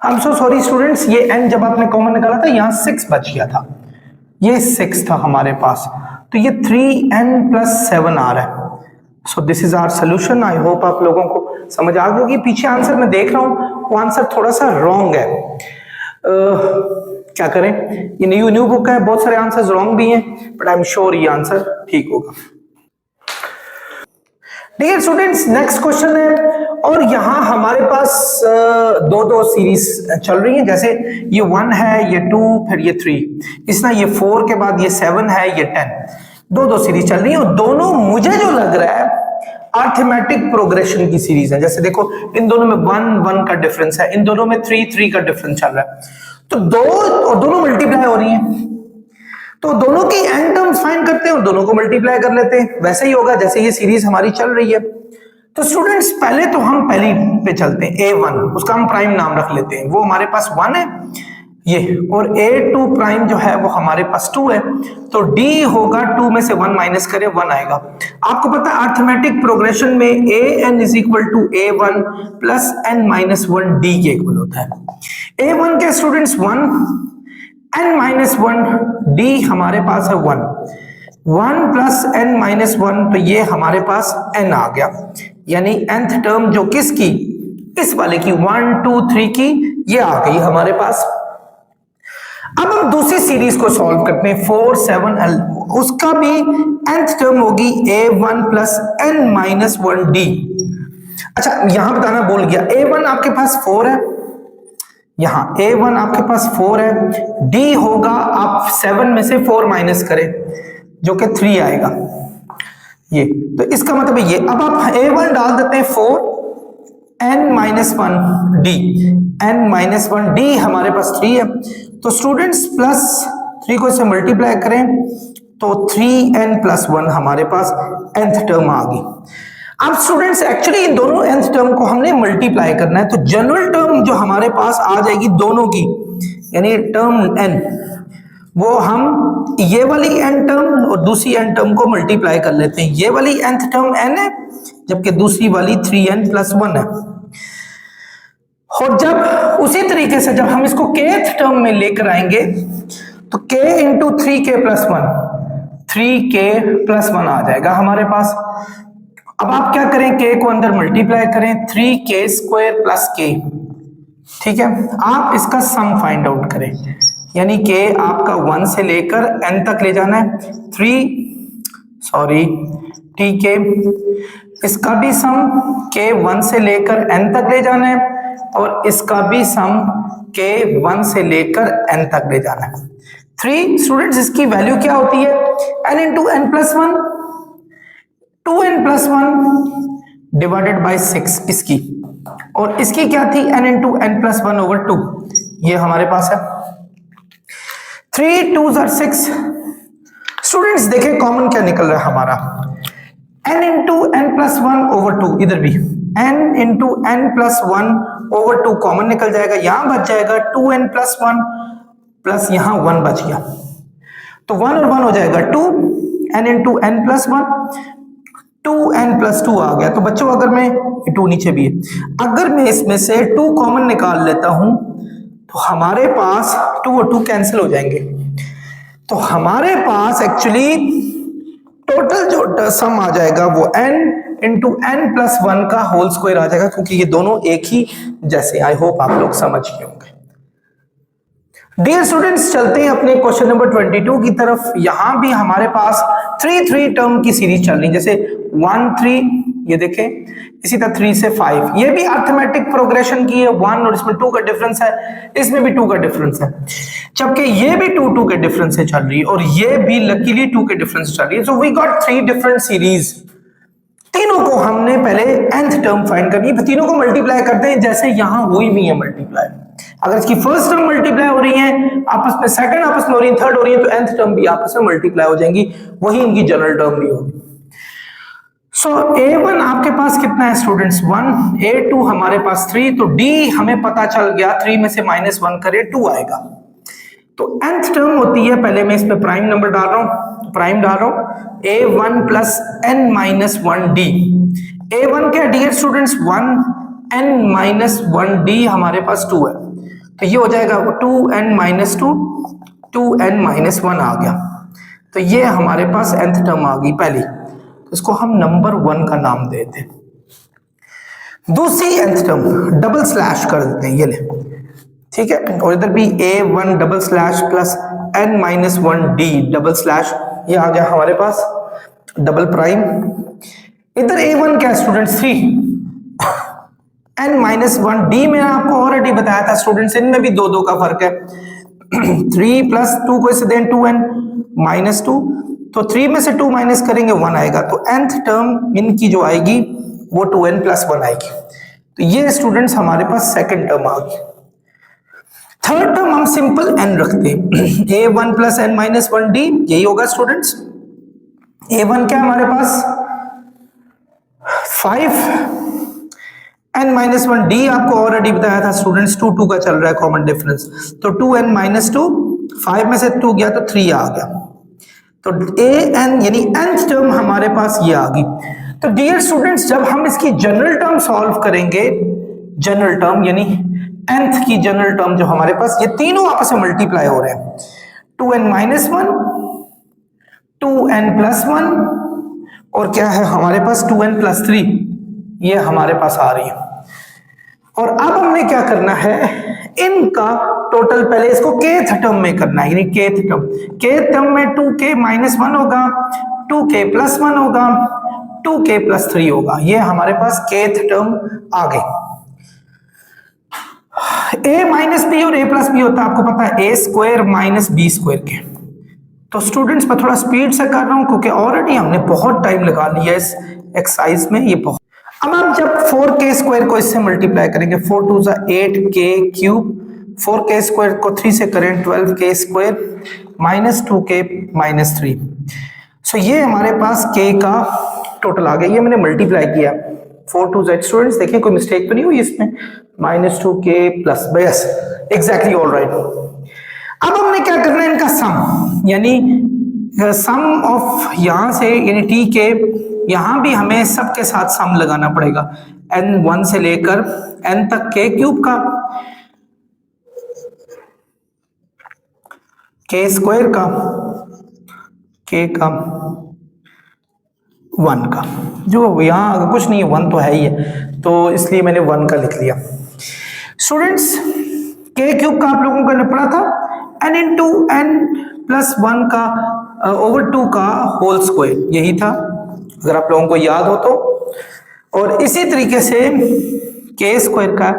I am so sorry students, ये n जब आपने कॉमन निकाला था यहां 6 बच गया था, ये 6 था हमारे पास, तो ये 3n प्लस 7 आ रहा है। So this is our solution. I hope आप लोगों को समझ आ गया कि पीछे आंसर मैं देख रहा हूं वो आंसर थोड़ा सा रॉन्ग है। क्या करें, ये न्यू बुक है, बहुत सारे आंसर्स रॉन्ग भी हैं, बट आई एम श्योर ये आंसर ठीक होगा। डियर स्टूडेंट्स, नेक्स्ट क्वेश्चन है और यहाँ हमारे पास दो सीरीज चल रही हैं, जैसे ये 1 है, ये 2, फिर ये 3, इस ना ये 4 के बाद ये 7 है, ये 10, दो सीरीज चल रही है और दोनों मुझे जो लग रहा है अरिथमेटिक प्रोग्रेशन की सीरीज है। जैसे देखो इन दोनों में 1 का डिफरेंस है, इन दोनों में 3 का डिफरेंस चल रहा है, तो दोनों मल्टीप्लाई हो रही हैं, तो दोनों की एन टर्म्स फाइंड करते हैं और दोनों को मल्टीप्लाई कर लेते हैं। वैसे ही होगा जैसे ये सीरीज हमारी चल रही है। तो स्टूडेंट्स पहले तो हम पहली पे चलते हैं, a1, उसका हम प्राइम नाम रख लेते हैं, वो हमारे पास 1 है ये, और a2 प्राइम जो है वो हमारे पास 2 है, तो d होगा 2 में से 1 माइनस करें 1 आएगा। आपको पता है अरिथमेटिक प्रोग्रेशन में an is equal to a1 plus n minus 1 d के इक्वल होता है। a1 के स्टूडेंट्स 1, n माइनस 1, d हमारे पास है 1 प्लस n माइनस 1, तो ये हमारे पास n आ गया, यानी nth टर्म जो किसकी, इस वाले की 1 2 3 की, ये आ गई हमारे पास। अब हम दूसरी सीरीज को सॉल्व करते हैं 4 7 l, उसका भी nth टर्म होगी a1 plus n minus 1 d। अच्छा यहां बताना भूल गया, a1 आपके पास 4 है, यहां a1 आपके पास 4 है, d होगा आप 7 में से 4 माइनस करें जो कि 3 आएगा, ये तो इसका मतलब है ये। अब आप a1 डाल देते हैं 4 n minus 1 d, n minus 1 d हमारे पास 3 है, तो स्टूडेंट्स प्लस 3 को इससे मल्टीप्लाई करें तो 3n प्लस 1 हमारे पास nth टर्म आ गई। अब स्टूडेंट्स एक्चुअली इन दोनों nth टर्म को हमने मल्टीप्लाई करना है, तो जनरल टर्म जो हमारे पास आ जाएगी दोनों की, यानी टर्म n, वो हम ये वाली n टर्म और दूसरी n टर्म को मल्टीप्लाई कर लेते हैं। ये वाली nth टर्म n है, जबकि दूसरी वाली 3n प्लस 1 है। और जब उसी तरीके से जब हम इसको kth टर्म में लेकर आएंगे तो k into 3k plus 1, 3k plus 1 आ जाएगा हमारे पास। अब आप क्या करें, k को अंदर मल्टीप्लाई करें 3k स्क्वायर प्लस k, ठीक है। आप इसका सम फाइंड आउट करें, यानी k आपका 1 से लेकर n तक ले जाना है, ठीक है, इसका भी सम k 1 से लेकर n तक ले जाना है और इसका भी सम k 1 से लेकर n तक ले जाना है। 3 स्टूडेंट्स इसकी वैल्यू क्या होती है, n into n plus 1, 2n plus 1 divided by 6 इसकी, और इसकी क्या थी n into n plus 1 over 2, ये हमारे पास है। 3 2s are 6। स्टूडेंट्स देखें कॉमन क्या निकल रहा है हमारा, n into n plus 1 over 2, इधर भी n into n plus 1 over 2 common निकल जाएगा, यहां बच जाएगा 2n प्लस 1 प्लस यहां 1 बच गया, तो 1 और 1 हो जाएगा 2, n into n plus 1 2n+2 आ गया। तो बच्चों अगर मैं 2 नीचे भी है, अगर मैं इसमें से 2 कॉमन निकाल लेता हूं तो हमारे पास 2 और 2 कैंसिल हो जाएंगे। तो हमारे पास एक्चुअली टोटल जो सम आ जाएगा वो n इंटू n+1 का होल स्क्वायर आ जाएगा, क्योंकि ये दोनों एक ही जैसे। आई होप आप लोग समझ गए होंगे। डियर स्टूडेंट्स, चलते हैं अपने क्वेश्चन नंबर 22 की तरफ। यहां भी हमारे पास 3 टर्म की सीरीज चल रही है, जैसे 1 3, ये देखें, इसी तरह 3 से 5। ये भी अर्थमेटिक प्रोग्रेशन की है, 1 और इसमें 2 का डिफरेंस है, इसमें भी 2 का डिफरेंस है, जबकि ये भी 2 के डिफरेंस से चल रही है और ये भी लकीली 2 के डिफरेंस से चल रही है। So we got 3 different series. तीनों को हमने पहले nth टर्म फाइंड करनी है, तीनों को मल्टीप्लाई करते हैं जैसे यहां हुई भी है मल्टीप्लाई। अगर इसकी फर्स्ट टर्म मल्टीप्लाई हो रही है आपस में, सेकंड आपस में हो रही है, थर्ड हो रही है, तो nth टर्म भी आपस में मल्टीप्लाई हो जाएंगी, वही इनकी जनरल टर्म भी होगी। सो a1 आपके पास कितना है स्टूडेंट्स? 1, a2 हमारे पास 3, तो d हमें पता चल गया 3 में से -1 करे 2 आएगा। तो nth टर्म होती है, पहले मैं इसमें प्राइम नंबर डाल रहा हूं, प्राइम डाल रहा हूं, a1 प्लस n-1d। a1 क्या डियर स्टूडेंट्स? 1, n-1d हमारे पास 2 है, तो ये हो जाएगा 2n-2, 2n-1 आ गया। तो ये हमारे पास nth टर्म आ गई पहली, तो इसको हम नंबर 1 का नाम देते हैं। दूसरी nth टर्म डबल स्लैश कर देते हैं, ये ले, ठीक है, और इधर भी a1 double slash plus n-1d double slash, ये आ गया हमारे पास डबल प्राइम। इधर a1 क्या स्टूडेंट्स? 3, n-1d में आपको ऑलरेडी बताया था स्टूडेंट्स, इनमें भी 2 का फर्क है। 3 प्लस 2 को इसे दें 2n-2, तो 3 में से 2 माइनस करेंगे 1 आएगा, तो nth टर्म इनकी जो आएगी वो 2n+1 आएगी। तो ये स्टूडेंट्स हमारे पास सेकंड टर्म आ गई। थर्ड टर्म हम सिंपल n रखते हैं, a1 प्लस n-1d, यही होगा स्टूडेंट्स। a1 क्या हमारे पास? 5, n-1d आपको ऑलरेडी बताया था स्टूडेंट्स, 2 का चल रहा है कॉमन डिफरेंस, तो 2n-2, 5 में से 2 गया तो 3 आ गया। तो an यानी nth टर्म हमारे पास ये आ गई। तो डियर स्टूडेंट्स, जब हम इसकी जनरल टर्म सॉल्व करेंगे, जनरल टर्म यानी nth की जनरल टर्म जो हमारे पास, ये तीनों आपस में मल्टीप्लाई हो रहे हैं, 2n-1, 2n+1 और क्या है हमारे पास 2n+3, ये हमारे पास आ रही है। और अब हमने क्या करना है, इनका टोटल पहले इसको kth टर्म में करना है, यानी kth टर्म में 2k-1 होगा, 2k+1 होगा, 2k+3 होगा, ये हमारे पास kth टर्म आ गई। a माइनस बी और a प्लस बी होता है आपको पता है a square minus B square के। तो स्टूडेंट्स मैं थोड़ा स्पीड से कर रहा हूं क्योंकि ऑलरेडी हमने बहुत टाइम लगा लिया इस एक्सरसाइज में, ये बहुत। अब आप जब 4k स्क्वायर को इससे मल्टीप्लाई करेंगे, 4 2 8k क्यूब, 4k स्क्वायर को 3 से करें 12k square minus 2k minus 3, सो ये हमारे पास k का टोटल आ गया। ये मैंने मल्टीप्लाई किया 4 2 स्टूडेंट्स, देखिए कोई मिस्टेक तो नहीं हुई इसमें, -2k plus, yes exactly all right. अब हमने क्या करना है, इनका सम, यानी सम ऑफ यहां से यानी t के यहां भी हमें सबके साथ सम लगाना पड़ेगा, n1 से लेकर n तक k क्यूब का, k स्क्वायर का, k का 1 का, जो यहां कुछ नहीं है 1 तो है ही है, तो इसलिए मैंने 1 का लिख लिया। स्टूडेंट्स k क्यूब का आप लोगों को पढ़ा था n इंटू n+1 का ओवर 2 का होल स्क्वायर, यही था अगर आप लोगों को याद हो तो। और इसी तरीके से k स्क्वायर का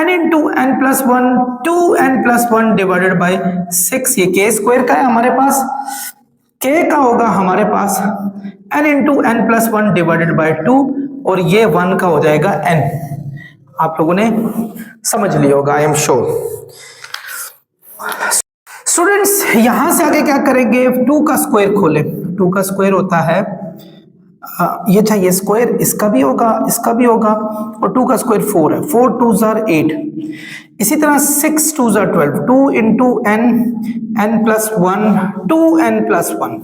n into n+1 2n+1 divided by 6, ये k स्क्वायर का है हमारे पास, k का होगा हमारे पास n into n+1 divided by 2 और ये 1 का हो जाएगा n। आप लोगों ने समझ लिया होगा आई एम श्योर। स्टूडेंट्स यहां से आगे क्या करेंगे, 2 का स्क्वायर खोलें, 2 का स्क्वायर होता है ये था, ये स्क्वायर इसका भी होगा, इसका भी होगा, और 2 का स्क्वायर 4 है, 4 2 8, इसी तरह 6 2 12, 2 इंटू n n+1 2n+1,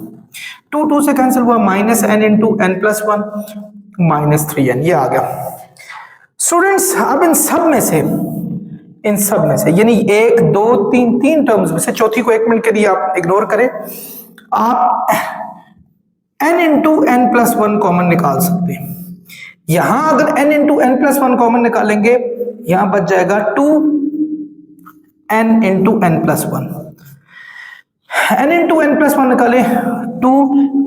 2 2 से कैंसिल हुआ, minus N into N plus one, minus 3n, ये आ गया स्टूडेंट्स। अब इन सब में से यानी 1 2 3 तीन टर्म्स में से चौथी को 1 मिनट के लिए आप इग्नोर करें, आप n into N plus one common निकाल सकते हैं। यहां अगर n into N plus one common निकालेंगे, यहां बच जाएगा 2n into N plus one. n into N plus one निकाले 2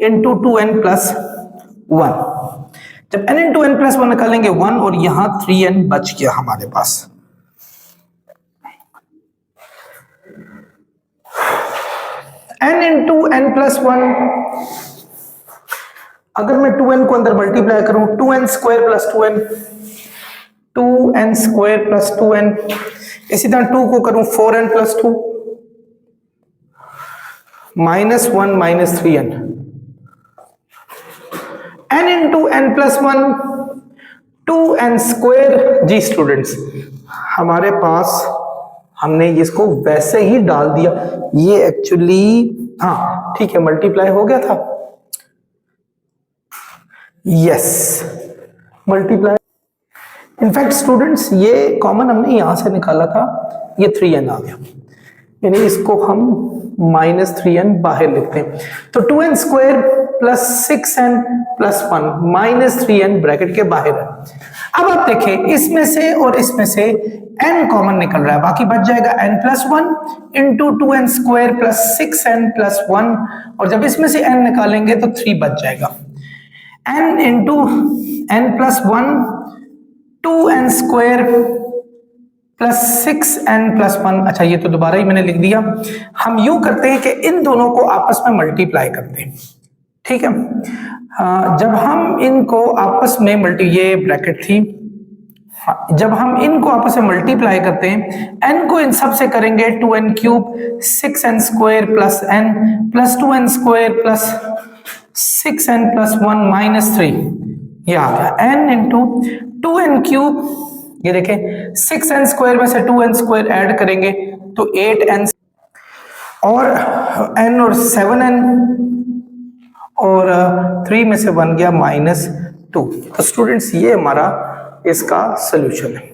इंटू 2n प्लस वन। जब n into N plus one निकालेंगे 1 और यहां 3n बच गया हमारे पास। n into N plus one, अगर मैं 2n को अंदर मल्टीप्लाई करूं, 2n square plus 2n, 2n square plus 2n, इसी तरह 2 को करूं 4n plus 2, minus 1 minus 3n, n into N plus one, 2n square. जी स्टूडेंट्स, हमारे पास हमने इसको वैसे ही डाल दिया, ये एक्चुअली हाँ ठीक है मल्टीप्लाई हो गया था, यस मल्टीप्लाई। इनफैक्ट स्टूडेंट्स ये कॉमन हमने यहां से निकाला था, ये 3n आ गया, यानी इसको हम माइनस 3n बाहर लिखते हैं। तो 2n square plus 6n plus 1 minus 3n bracket के बाहर है। अब आप देखें इसमें से और इसमें से n कॉमन निकल रहा है, बाकी बच जाएगा n plus one into 2n square plus 6n plus 1, और जब इसमें से n निकालेंगे तो 3 बच जाएगा। n into N plus one, 2n square plus 6n plus 1। अच्छा ये तो दोबारा ही मैंने लिख दिया। हम यूं करते हैं कि इन दोनों को आपस में मल्टीप्लाई करते हैं, ठीक है। जब हम इनको आपस में ये ब्रैकेट थी, जब हम इनको आपस में मल्टीप्लाई करते हैं, n को इन सब से करेंगे 2n cube, 6n square plus n plus 2n square plus 6n plus 1 minus 3, ये आ गया n इंटू 2n क्यूब, ये देखें 6n स्क्वायर में से 2n स्क्वायर ऐड करेंगे तो 8n, और n और 7n, और 3 में से 1 गया माइनस 2। तो स्टूडेंट्स ये हमारा इसका सोल्यूशन है।